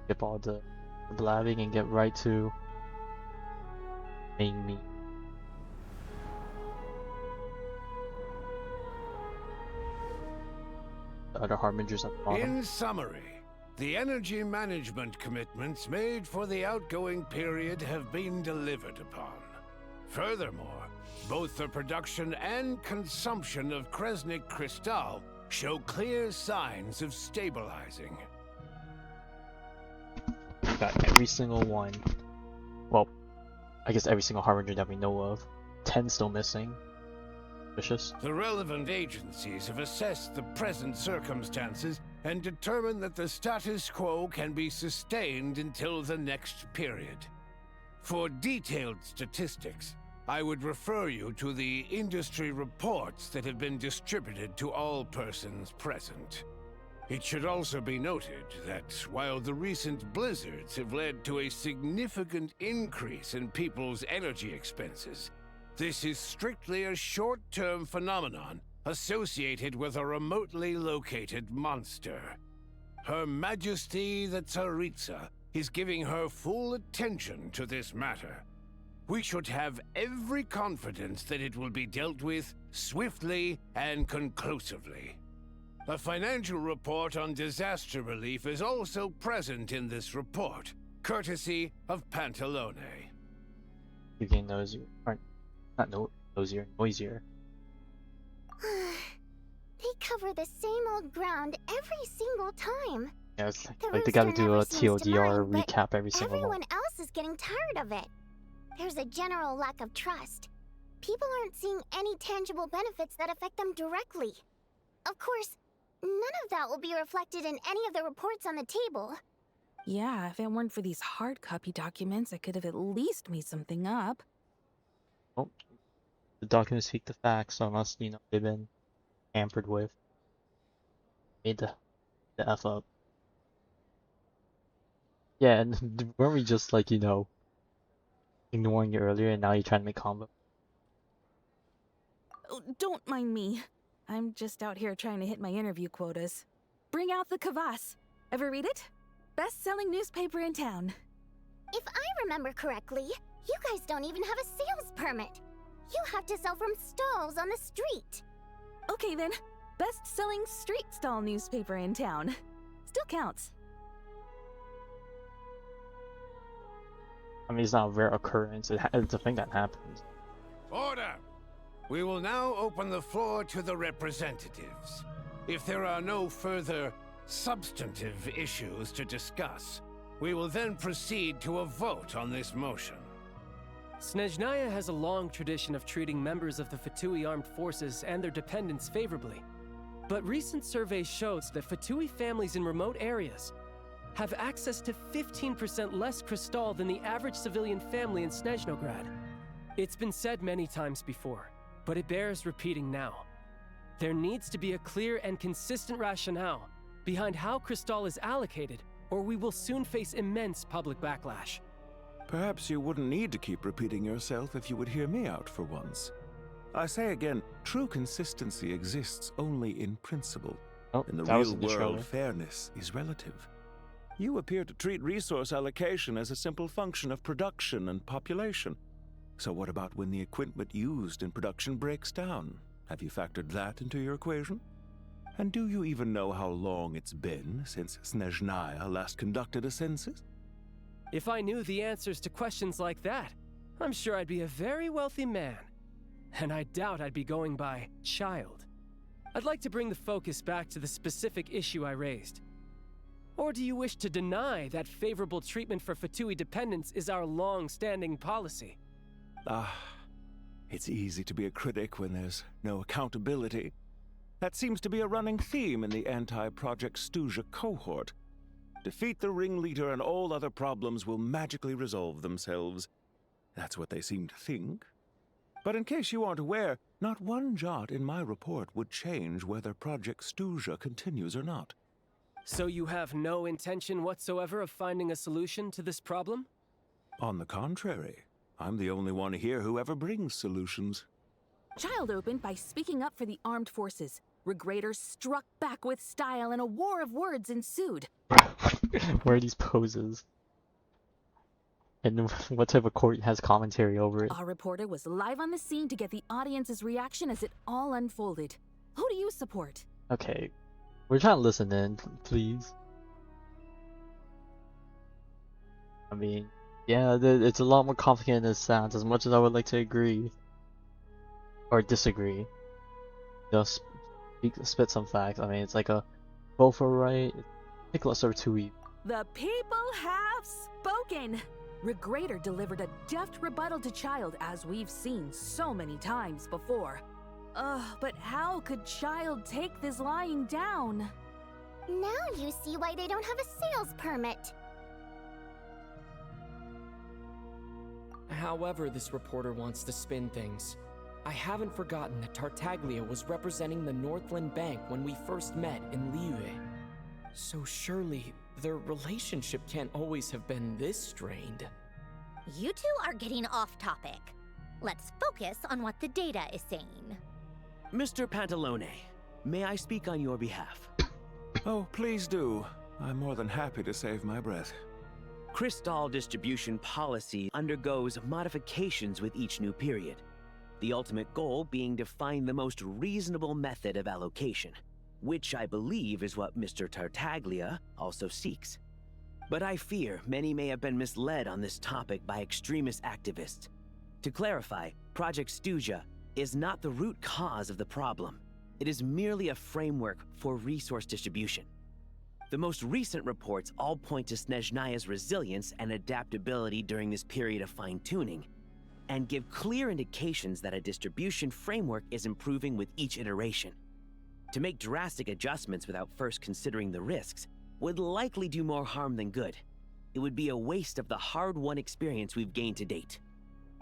Skip all the blabbing and get right to main meat. The other harbingers at the bottom. In summary, the energy management commitments made for the outgoing period have been delivered upon. Furthermore, both the production and consumption of Kresnik Crystal show clear signs of stabilizing. Got every single one. Well, I guess every single harbinger that we know of. 10 still missing. Vicious. The relevant agencies have assessed the present circumstances and determined that the status quo can be sustained until the next period. For detailed statistics, I would refer you to the industry reports that have been distributed to all persons present. It should also be noted that while the recent blizzards have led to a significant increase in people's energy expenses, this is strictly a short-term phenomenon associated with a remotely located monster. Her Majesty the Tsaritsa is giving her full attention to this matter. We should have every confidence that it will be dealt with swiftly and conclusively. A financial report on disaster relief is also present in this report, courtesy of Pantalone. You're getting nosier. Or, not nosier, noisier. They cover the same old ground every single time. Yeah, it's The like they gotta rooster do never a seems to TLDR mind, but recap every single everyone one. else is getting tired of it. There's a general lack of trust. People aren't seeing any tangible benefits that affect them directly. Of course, none of that will be reflected in any of the reports on the table. Yeah, if it weren't for these hard copy documents, I could have at least made something up. Oh, the documents speak the facts, so unless, they've been tampered with. Made the F up. Yeah, and weren't we just like, ignoring you earlier and now you're trying to make combo? Oh, don't mind me. I'm just out here trying to hit my interview quotas. Bring out the kvass. Ever read it? Best-selling newspaper in town. If I remember correctly, you guys don't even have a sales permit. You have to sell from stalls on the street. Okay then, best-selling street stall newspaper in town. Still counts. I mean, it's not a rare occurrence. It's a thing that happens. Order! We will now open the floor to the representatives. If there are no further substantive issues to discuss, we will then proceed to a vote on this motion. Snezhnaya has a long tradition of treating members of the Fatui armed forces and their dependents favorably. But recent surveys shows that Fatui families in remote areas have access to 15% less crystal than the average civilian family in Snezhnograd. It's been said many times before, but it bears repeating now. There needs to be a clear and consistent rationale behind how crystal is allocated, or we will soon face immense public backlash. Perhaps you wouldn't need to keep repeating yourself if you would hear me out for once. I say again, true consistency exists only in principle. Oh, in the that was real in the world, trailer. fairness is relative. You appear to treat resource allocation as a simple function of production and population. So what about when the equipment used in production breaks down? Have you factored that into your equation? And do you even know how long it's been since Snezhnaya last conducted a census? If I knew the answers to questions like that, I'm sure I'd be a very wealthy man. And I doubt I'd be going by child. I'd like to bring the focus back to the specific issue I raised. Or do you wish to deny that favorable treatment for Fatui dependents is our long-standing policy? It's easy to be a critic when there's no accountability. That seems to be a running theme in the anti-Project Stuja cohort. Defeat the ringleader and all other problems will magically resolve themselves. That's what they seem to think. But in case you aren't aware, not one jot in my report would change whether Project Stuja continues or not. So you have no intention whatsoever of finding a solution to this problem? On the contrary, I'm the only one here who ever brings solutions. Child opened by speaking up for the armed forces. Regrator struck back with style and a war of words ensued. Where are these poses? And what type of court has commentary over it? Our reporter was live on the scene to get the audience's reaction as it all unfolded. Who do you support? Okay, we're trying to listen in, please. I mean, yeah, it's a lot more complicated than it sounds, as much as I would like to agree. Or disagree. Just spit some facts. I mean, it's like a vote for right. Pick lesser two eat. The people have spoken! Regrator delivered a deft rebuttal to Child, as we've seen so many times before. But how could Child take this lying down? Now you see why they don't have a sales permit. However this reporter wants to spin things, I haven't forgotten that Tartaglia was representing the Northland Bank when we first met in Liyue. So surely, their relationship can't always have been this strained. You two are getting off topic. Let's focus on what the data is saying. Mr. Pantalone, may I speak on your behalf? Oh, please do. I'm more than happy to save my breath. Crystal distribution policy undergoes modifications with each new period. The ultimate goal being to find the most reasonable method of allocation, which I believe is what Mr. Tartaglia also seeks. But I fear many may have been misled on this topic by extremist activists. To clarify, Project Stuja is not the root cause of the problem. It is merely a framework for resource distribution. The most recent reports all point to Snezhnaya's resilience and adaptability during this period of fine-tuning, and give clear indications that a distribution framework is improving with each iteration. To make drastic adjustments without first considering the risks would likely do more harm than good. It would be a waste of the hard-won experience we've gained to date.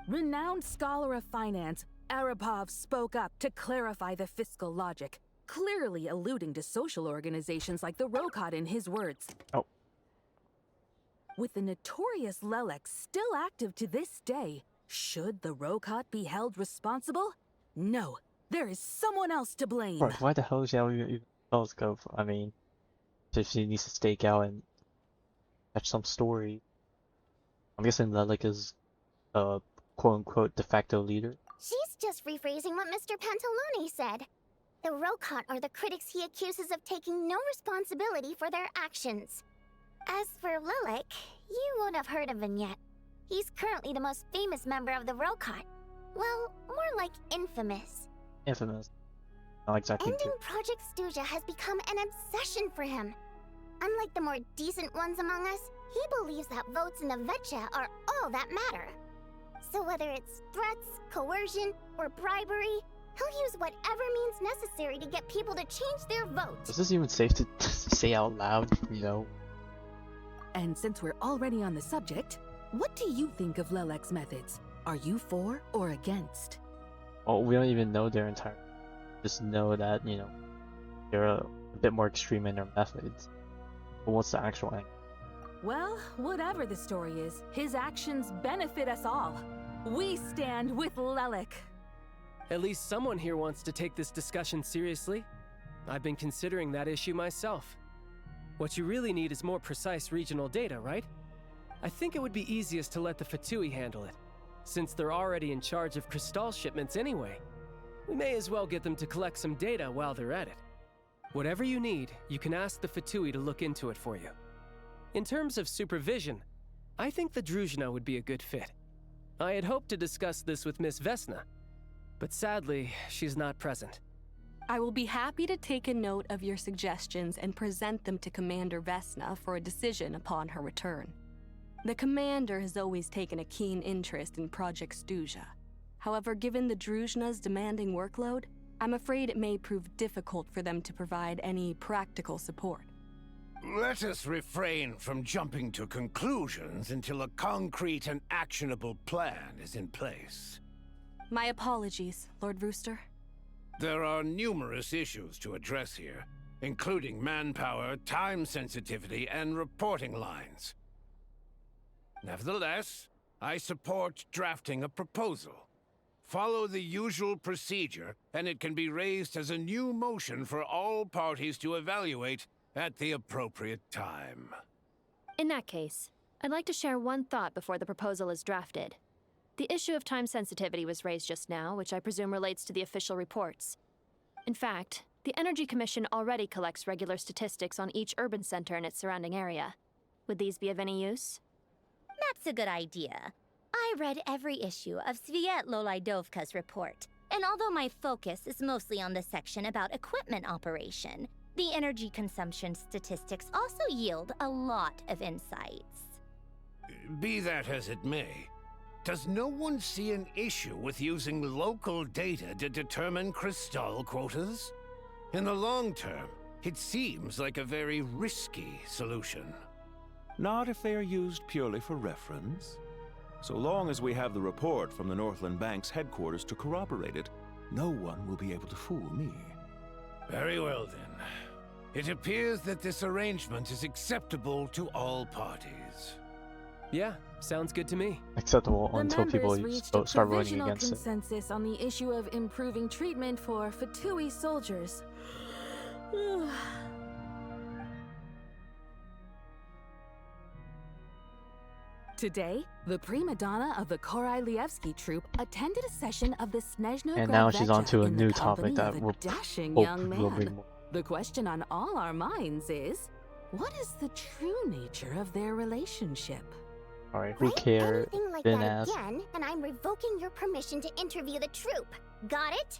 Renowned scholar of finance, Arapov spoke up to clarify the fiscal logic, clearly alluding to social organizations like the Rokot in his words. Oh. With the notorious Lelex still active to this day, should the Rokot be held responsible? No, there is someone else to blame. Right, why the hell is Yao even telescope? I mean, if she needs to stake out and catch some story. I'm guessing that like is quote-unquote de facto leader. She's just rephrasing what Mr. Pantalone said. The Rokot are the critics he accuses of taking no responsibility for their actions. As for Lilac, you won't have heard of him yet. He's currently the most famous member of the Rokot. Well, more like infamous. Infamous. Not exactly. Ending Project Stuja has become an obsession for him. Unlike the more decent ones among us, he believes that votes in the Vetcha are all that matter. So whether it's threats, coercion, or bribery, he'll use whatever means necessary to get people to change their vote. Is this even safe to say out loud? You know? And since we're already on the subject, what do you think of Lelec's methods? Are you for or against? Oh, we don't even know their entire. Just know that, you know, they're a bit more extreme in their methods. But what's the actual angle? Well, whatever the story is, his actions benefit us all. We stand with Lelec. At least someone here wants to take this discussion seriously. I've been considering that issue myself. What you really need is more precise regional data, right? I think it would be easiest to let the Fatui handle it, since they're already in charge of Crystal shipments anyway. We may as well get them to collect some data while they're at it. Whatever you need, you can ask the Fatui to look into it for you. In terms of supervision, I think the Druzhna would be a good fit. I had hoped to discuss this with Miss Vesna, but sadly, she's not present. I will be happy to take a note of your suggestions and present them to Commander Vesna for a decision upon her return. The Commander has always taken a keen interest in Project Stuja. However, given the Druzhna's demanding workload, I'm afraid it may prove difficult for them to provide any practical support. Let us refrain from jumping to conclusions until a concrete and actionable plan is in place. My apologies, Lord Rooster. There are numerous issues to address here, including manpower, time sensitivity, and reporting lines. Nevertheless, I support drafting a proposal. Follow the usual procedure, and it can be raised as a new motion for all parties to evaluate at the appropriate time. In that case, I'd like to share one thought before the proposal is drafted. The issue of time sensitivity was raised just now, which I presume relates to the official reports. In fact, the Energy Commission already collects regular statistics on each urban center and its surrounding area. Would these be of any use? That's a good idea. I read every issue of Sviet Lolaidovka's report, and although my focus is mostly on the section about equipment operation, the energy consumption statistics also yield a lot of insights. Be that as it may, does no one see an issue with using local data to determine Crystal quotas? In the long term, it seems like a very risky solution. Not if they are used purely for reference. So long as we have the report from the Northland Bank's headquarters to corroborate it, no one will be able to fool me. Very well then. It appears that this arrangement is acceptable to all parties. Yeah, sounds good to me. Acceptable until people reached a start voting provisional against it. consensus on the issue of improving treatment for Fatui soldiers. Today, the prima donna of the Korailievsky troupe attended a session of the Snezhnaya And now she's on to a in new the topic company that of a will dashing hope young will bring man. more. The question on all our minds is, what is the true nature of their relationship? Alright, who cares? Anything like Been that asked. again, and I'm revoking your permission to interview the troupe. Got it?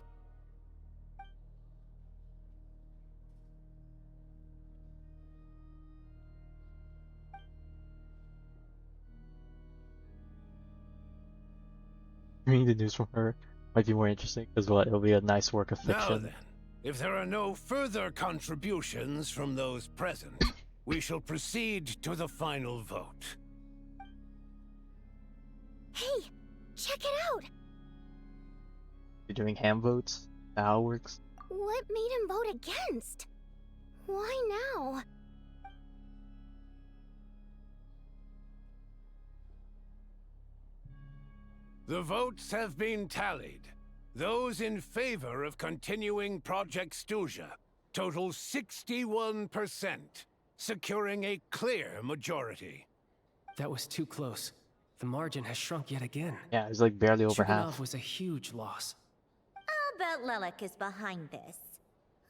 Reading the news from her might be more interesting because it'll be a nice work of Now fiction. then, if there are no further contributions from those present, we shall proceed to the final vote. Hey, check it out! You're doing hand votes? How it works? What made him vote against? Why now? The votes have been tallied. Those in favor of continuing Project Stuzha total 61%, securing a clear majority. That was too close. The margin has shrunk yet again. Yeah, it's like barely over half. Chuganov was a huge loss. I'll bet Lelek is behind this.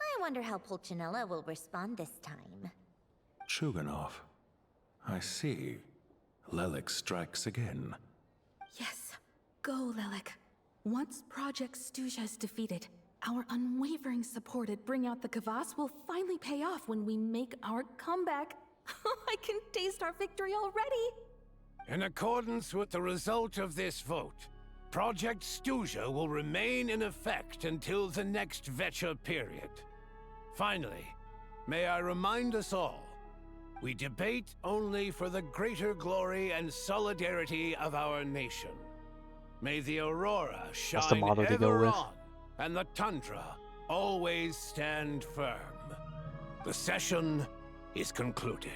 I wonder how Pulcinella will respond this time. Chuganov. I see. Lelek strikes again. Yes. Go, Lelek. Once Project Stuzha is defeated, our unwavering support at Bring Out the Kvass will finally pay off when we make our comeback. I can taste our victory already! In accordance with the result of this vote, Project Stuzha will remain in effect until the next Vecha period. Finally, may I remind us all, we debate only for the greater glory and solidarity of our nation. May the Aurora shine ever on, and the Tundra always stand firm. The session is concluded.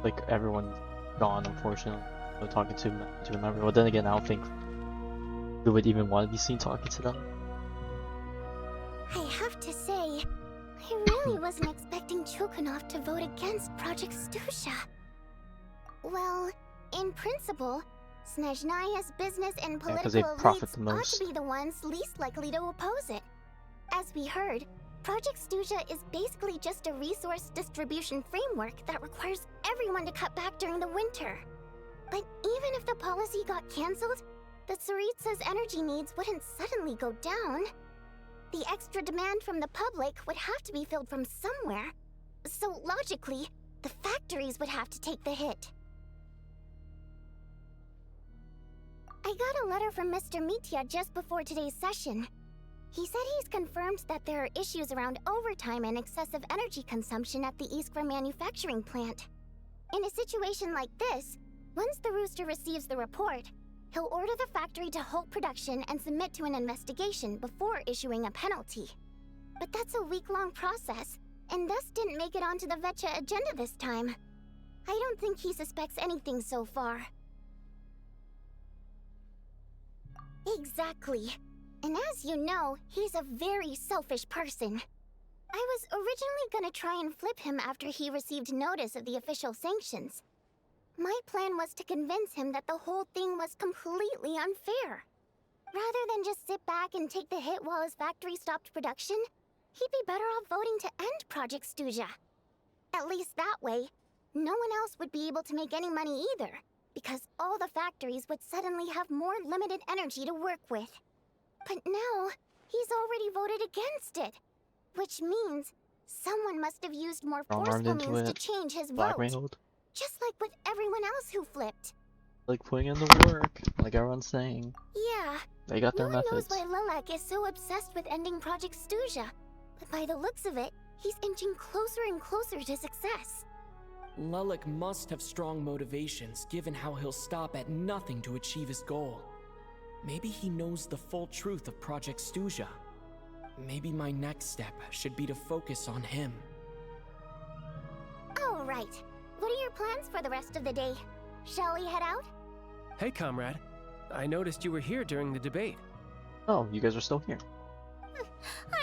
Like everyone's gone, unfortunately. So talking to a member. But then again, I don't think we would even want to be seen talking to them. I have to say, I really wasn't expecting Chuganov to vote against Project Stuzha. Well, in principle, Snezhnaya's business and political elites ought to be the ones least likely to oppose it. As we heard, Project Stuzha is basically just a resource distribution framework that requires everyone to cut back during the winter. But even if the policy got cancelled, the Tsaritsa's energy needs wouldn't suddenly go down. The extra demand from the public would have to be filled from somewhere. So logically, the factories would have to take the hit. I got a letter from Mr. Mitya just before today's session. He said he's confirmed that there are issues around overtime and excessive energy consumption at the Iskra manufacturing plant. In a situation like this, once the Rooster receives the report, he'll order the factory to halt production and submit to an investigation before issuing a penalty. But that's a week-long process, and thus didn't make it onto the Vecha agenda this time. I don't think he suspects anything so far. Exactly. And as you know, he's a very selfish person. I was originally gonna try and flip him after he received notice of the official sanctions. My plan was to convince him that the whole thing was completely unfair. Rather than just sit back and take the hit while his factory stopped production, he'd be better off voting to end Project Stuzha. At least that way, no one else would be able to make any money either, because all the factories would suddenly have more limited energy to work with. But now, he's already voted against it, which means someone must have used more forceful means to change his vote. Just like with everyone else who flipped. Like putting in the work, like everyone's saying. Yeah. They got their methods. methods. No one knows why Lelek is so obsessed with ending Project Stuzha, but by the looks of it, he's inching closer and closer to success. Lelek must have strong motivations, given how he'll stop at nothing to achieve his goal. Maybe he knows the full truth of Project Stuzha. Maybe my next step should be to focus on him. All right. What are your plans for the rest of the day? Shall we head out? Hey, comrade. I noticed you were here during the debate. Oh, you guys are still here.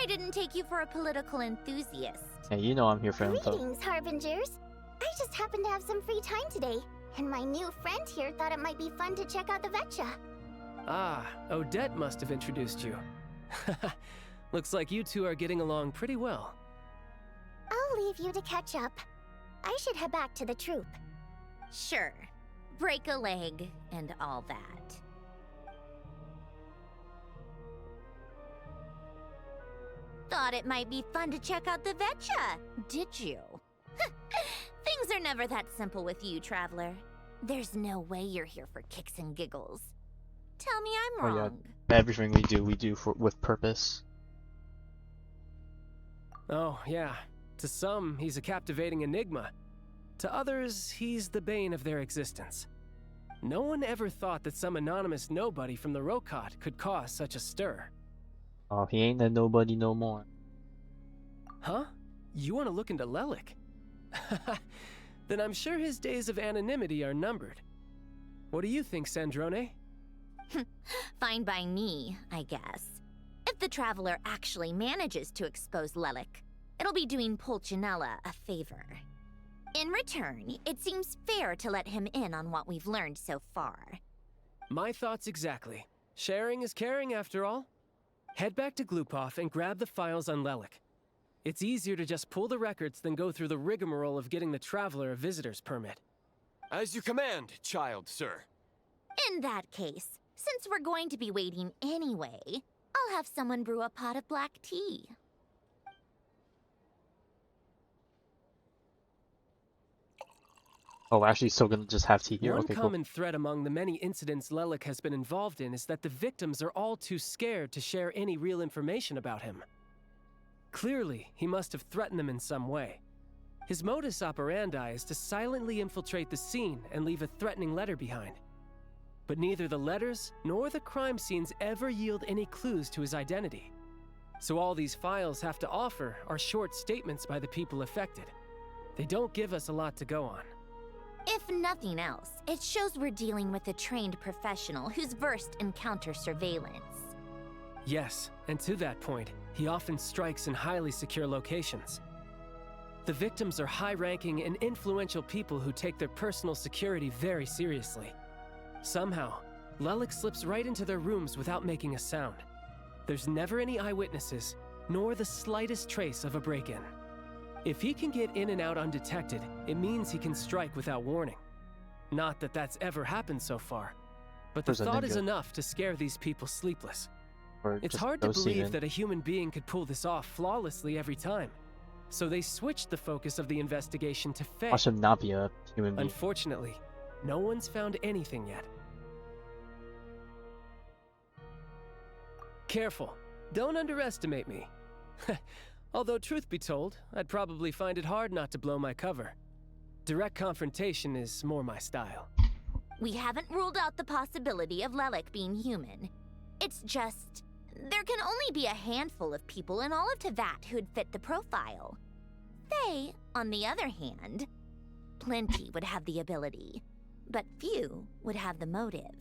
I didn't take you for a political enthusiast. Hey, you know I'm here for info. Greetings, Harbingers. I just happened to have some free time today, and my new friend here thought it might be fun to check out the Vecha. Ah, Odette must have introduced you. Looks like you two are getting along pretty well. I'll leave you to catch up. I should head back to the troop. Sure. Break a leg and all that. Thought it might be fun to check out the Vecha, did you? Things are never that simple with you, Traveler. There's no way you're here for kicks and giggles. Tell me I'm wrong. Yeah. Everything we do with purpose. Oh, yeah. To some, he's a captivating enigma. To others, he's the bane of their existence. No one ever thought that some anonymous nobody from the Rokot could cause such a stir. Oh, he ain't that nobody no more. Huh? You want to look into Lelek? Then I'm sure his days of anonymity are numbered. What do you think, Sandrone? Fine by me, I guess. If the Traveler actually manages to expose Lelik, it'll be doing Pulcinella a favor. In return, it seems fair to let him in on what we've learned so far. My thoughts exactly. Sharing is caring, after all. Head back to Glupov and grab the files on Lelik. It's easier to just pull the records than go through the rigmarole of getting the Traveler a visitor's permit. As you command, child, sir. In that case, since we're going to be waiting anyway, I'll have someone brew a pot of black tea. Oh, we're actually still gonna just have tea here? One Okay, common thread among the many incidents Lelik has been involved in is that the victims are all too scared to share any real information about him. Clearly, he must have threatened them in some way. His modus operandi is to silently infiltrate the scene and leave a threatening letter behind. But neither the letters nor the crime scenes ever yield any clues to his identity. So all these files have to offer are short statements by the people affected. They don't give us a lot to go on. If nothing else, it shows we're dealing with a trained professional who's versed in counter-surveillance. Yes, and to that point, he often strikes in highly secure locations. The victims are high-ranking and influential people who take their personal security very seriously. Somehow, Lelik slips right into their rooms without making a sound. There's never any eyewitnesses, nor the slightest trace of a break-in. If he can get in and out undetected, it means he can strike without warning. Not that that's ever happened so far, but the thought is enough to scare these people sleepless. It's hard to believe that a human being could pull this off flawlessly every time. So they switched the focus of the investigation to Faye. Watch him not be a human being. Unfortunately, no one's found anything yet. Careful. Don't underestimate me. Although, truth be told, I'd probably find it hard not to blow my cover. Direct confrontation is more my style. We haven't ruled out the possibility of Lelik being human. It's just, there can only be a handful of people in all of Teyvat who'd fit the profile. Faye, on the other hand, plenty would have the ability, but few would have the motive.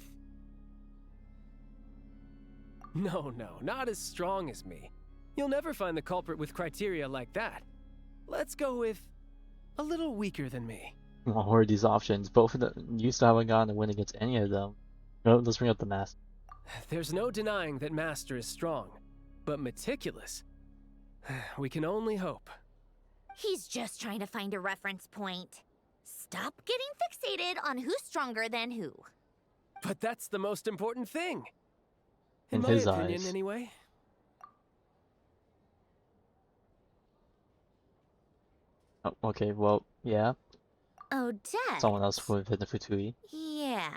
No, not as strong as me. You'll never find the culprit with criteria like that. Let's go with a little weaker than me. I'll hoard these options. Both of them used to haven't gotten a win against any of them. No, let's bring up the mask. There's no denying that Master is strong, but meticulous. We can only hope. He's just trying to find a reference point. Stop getting fixated on who's stronger than who. But that's the most important thing. In my his opinion, eyes. anyway. Oh, okay, well, yeah. Odette. Someone else would have hit the Futui. Yeah,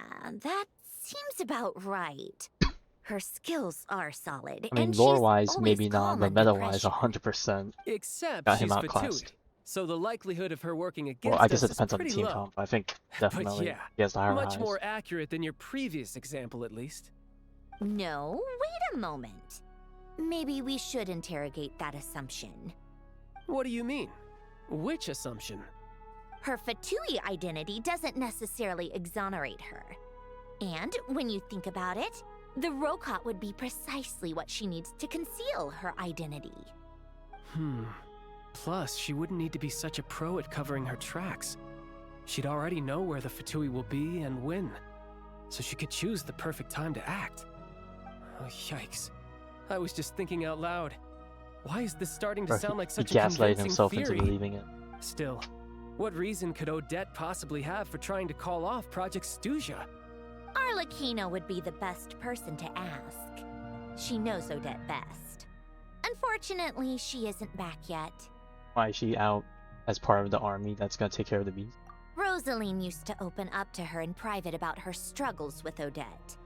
that seems about right. Her skills are solid. I mean, and lore-wise, she's maybe always not, calm but under meta-wise, pressure. 100%. Except got she's him outclassed. Fatui, so the likelihood of her working against Well, I guess us it depends is on the pretty team low. comp. I think But definitely yeah, he has the higher much highs. more accurate than your previous example, at least. No, wait a moment. Maybe we should interrogate that assumption. What do you mean? Which assumption? Her Fatui identity doesn't necessarily exonerate her. And when you think about it, the Rokot would be precisely what she needs to conceal her identity. Plus, she wouldn't need to be such a pro at covering her tracks. She'd already know where the Fatui will be and when, so she could choose the perfect time to act. Oh, yikes. I was just thinking out loud. Why is this starting to sound like such a gaslighted convincing himself theory? into believing it. Still, what reason could Odette possibly have for trying to call off Project Snezhnaya? Arlecchino would be the best person to ask. She knows Odette best. Unfortunately, she isn't back yet. Why is she out as part of the army that's gonna take care of the beast? Rosaline used to open up to her in private about her struggles with Odette.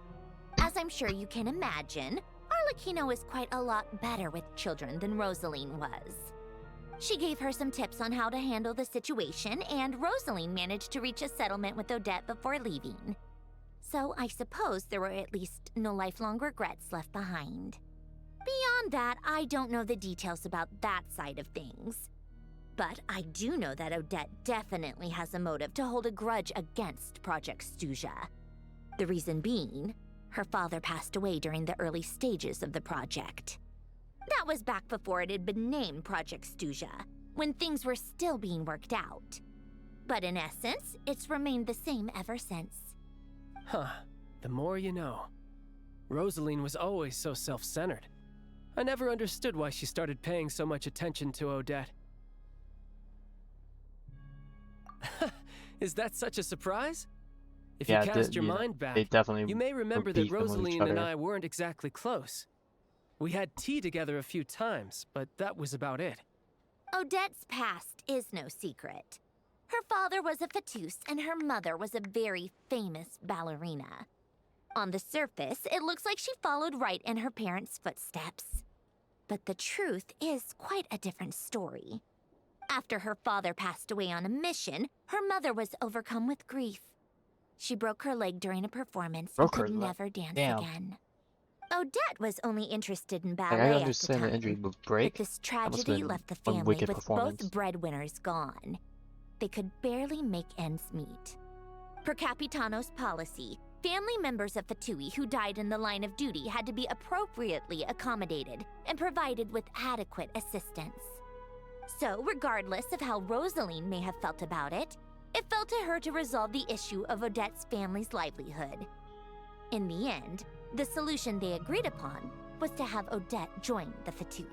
As I'm sure you can imagine, Arlecchino is quite a lot better with children than Rosaline was. She gave her some tips on how to handle the situation, and Rosaline managed to reach a settlement with Odette before leaving. So I suppose there were at least no lifelong regrets left behind. Beyond that, I don't know the details about that side of things. But I do know that Odette definitely has a motive to hold a grudge against Project Snezhnaya. The reason being, her father passed away during the early stages of the project. That was back before it had been named Project Snezhnaya, when things were still being worked out. But in essence, it's remained the same ever since. Huh. The more you know. Rosaline was always so self-centered. I never understood why she started paying so much attention to Odette. Is that such a surprise? If you cast your mind back, you may remember that Rosaline and I weren't exactly close. We had tea together a few times, but that was about it. Odette's past is no secret. Her father was a fatus and her mother was a very famous ballerina. On the surface, it looks like she followed right in her parents' footsteps. But the truth is quite a different story. After her father passed away on a mission, her mother was overcome with grief. She broke her leg during a performance and could never dance again. Odette was only interested in ballet I understand at the the injury time, would break. but this tragedy left the family with both breadwinners gone. They could barely make ends meet. Per Capitano's policy, family members of Fatui who died in the line of duty had to be appropriately accommodated and provided with adequate assistance. So, regardless of how Rosaline may have felt about it, it fell to her to resolve the issue of Odette's family's livelihood. In the end, the solution they agreed upon was to have Odette join the Fatui.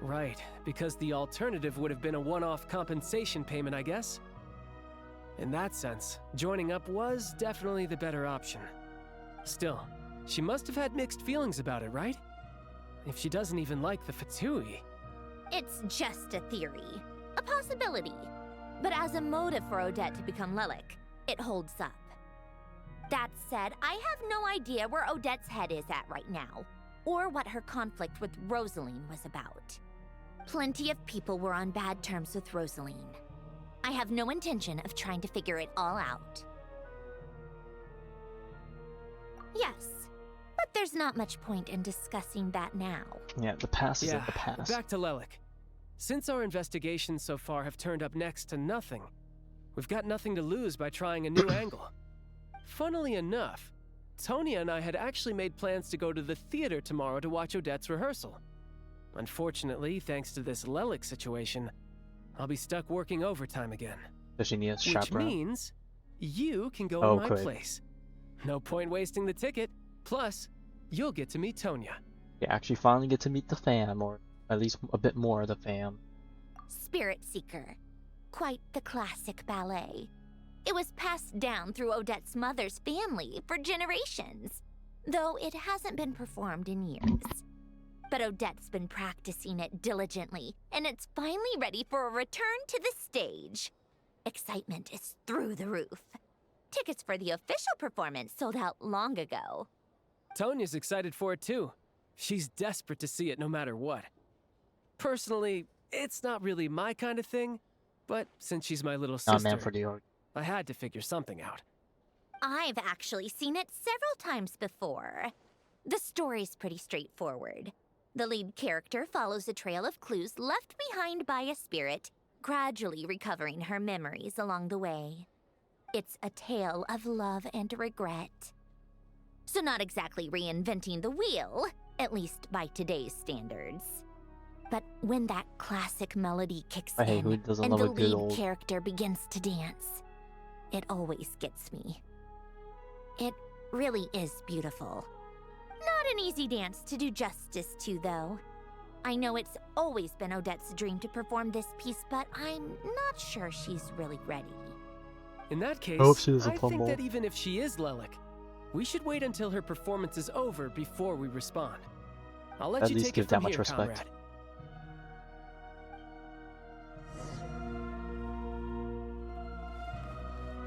Right, because the alternative would have been a one-off compensation payment, I guess. In that sense, joining up was definitely the better option. Still, she must have had mixed feelings about it, right? If she doesn't even like the Fatui... It's just a theory, a possibility. But as a motive for Odette to become Lelik, it holds up. That said, I have no idea where Odette's head is at right now, or what her conflict with Rosaline was about. Plenty of people were on bad terms with Rosaline. I have no intention of trying to figure it all out. Yes, but there's not much point in discussing that now. Yeah, the past is in the past. Back to Lelik. Since our investigations so far have turned up next to nothing, we've got nothing to lose by trying a new angle. Funnily enough, Tonya and I had actually made plans to go to the theater tomorrow to watch Odette's rehearsal. Unfortunately, thanks to this Lelik situation, I'll be stuck working overtime again. Does she need a Which chaperone? means you can go in my place. No point wasting the ticket. Plus, you'll get to meet Tonya. You actually finally get to meet the fam, or at least a bit more of the fam. Spirit Seeker. Quite the classic ballet. It was passed down through Odette's mother's family for generations, though it hasn't been performed in years. But Odette's been practicing it diligently, and it's finally ready for a return to the stage. Excitement is through the roof. Tickets for the official performance sold out long ago. Tonya's excited for it too. She's desperate to see it no matter what. Personally, it's not really my kind of thing, but since she's my little sister, Not meant for the org. I had to figure something out. I've actually seen it several times before. The story's pretty straightforward. The lead character follows a trail of clues left behind by a spirit, gradually recovering her memories along the way. It's a tale of love and regret. So not exactly reinventing the wheel, at least by today's standards. But when that classic melody kicks Hey, in who doesn't and love the a good lead old... character begins to dance, it always gets me. It really is beautiful. Not an easy dance to do justice to, though. I know it's always been Odette's dream to perform this piece, but I'm not sure she's really ready. In that case, hope she doesn't I think fumble. that even if she is Lelik, we should wait until her performance is over before we respond. I'll let At you least take give it that from much here, respect. comrade.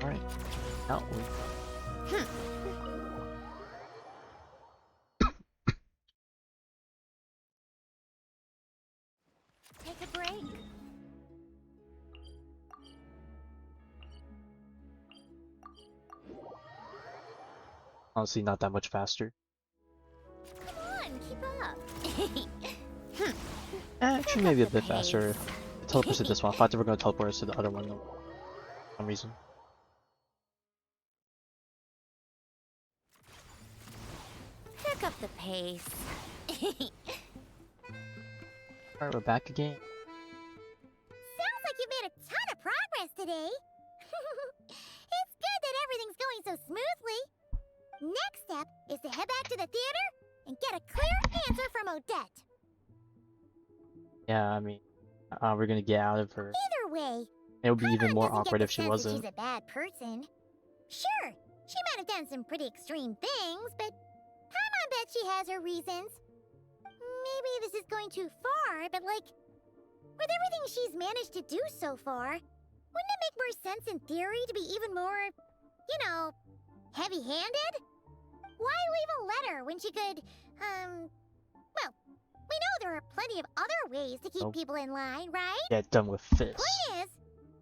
Alright. Now we... Take a break. Honestly, not that much faster. Come on, keep up. Actually, maybe a bit faster if the teleport us to this one. I thought they were gonna teleport us to the other one though, for some reason. Pick up the pace. Alright, we're back again. Sounds like you made a ton of progress today. It's good that everything's going so smoothly. Next step is to head back to the theater and get a clear answer from Odette. Yeah, I mean, we're gonna get out of her. Either way, It would be even more doesn't awkward get if the she sense that wasn't. she's a bad person. Sure, she might have done some pretty extreme things, but Paimon bet she has her reasons. Maybe this is going too far, but like, with everything she's managed to do so far, wouldn't it make more sense in theory to be even more, you know, heavy-handed? Why leave a letter when she could, well, we know there are plenty of other ways to keep people in line, right? Get done with this. Point is,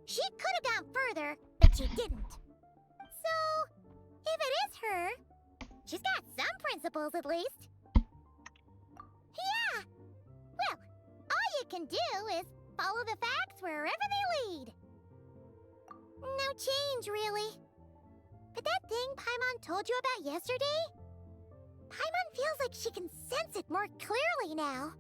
she could have gone further, but she didn't. So, if it is her, she's got some principles at least. Yeah! Well, all you can do is follow the facts wherever they lead. No change, really. But that thing Paimon told you about yesterday? Paimon feels like she can sense it more clearly now.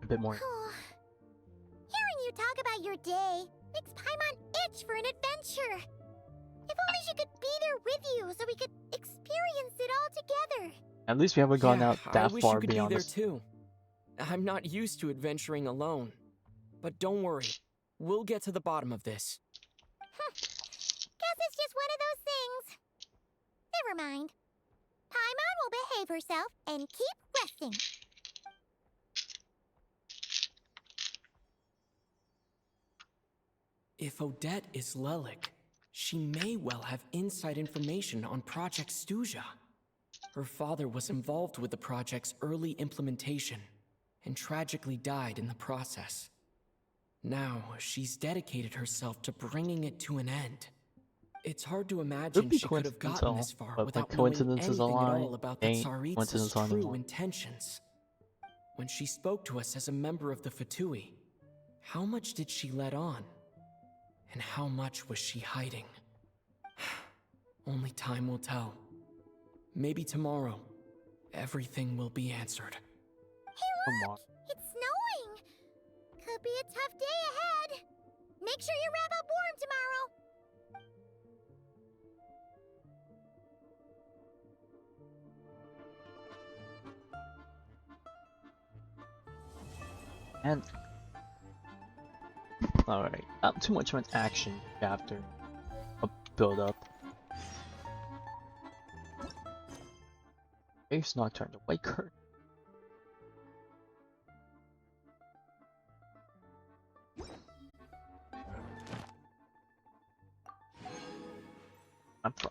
A bit more. Hearing you talk about your day makes Paimon itch for an adventure. If only she could be there with you so we could experience it all together. At least we haven't gone Yeah, out I that wish far you could beyond be there this. too. I'm not used to adventuring alone. But don't worry, we'll get to the bottom of this. Guess it's just one of those things. Never mind. Paimon will behave herself and keep resting. If Odette is Lelik, she may well have inside information on Project Stuja. Her father was involved with the project's early implementation and tragically died in the process. Now, she's dedicated herself to bringing it to an end. It's hard to imagine be she could have gotten coincidental, this far but without when knowing coincidences anything at align, all about the ain't Tsaritsa's coincidences true anymore. intentions. When she spoke to us as a member of the Fatui, how much did she let on? And how much was she hiding? Only time will tell. Maybe tomorrow, everything will be answered. Hey look! It's snowing! Could be a tough day ahead. Make sure you wrap up warm tomorrow. And alright, not too much of an action after a build up. Face Nocturne, the white curtain. I'm for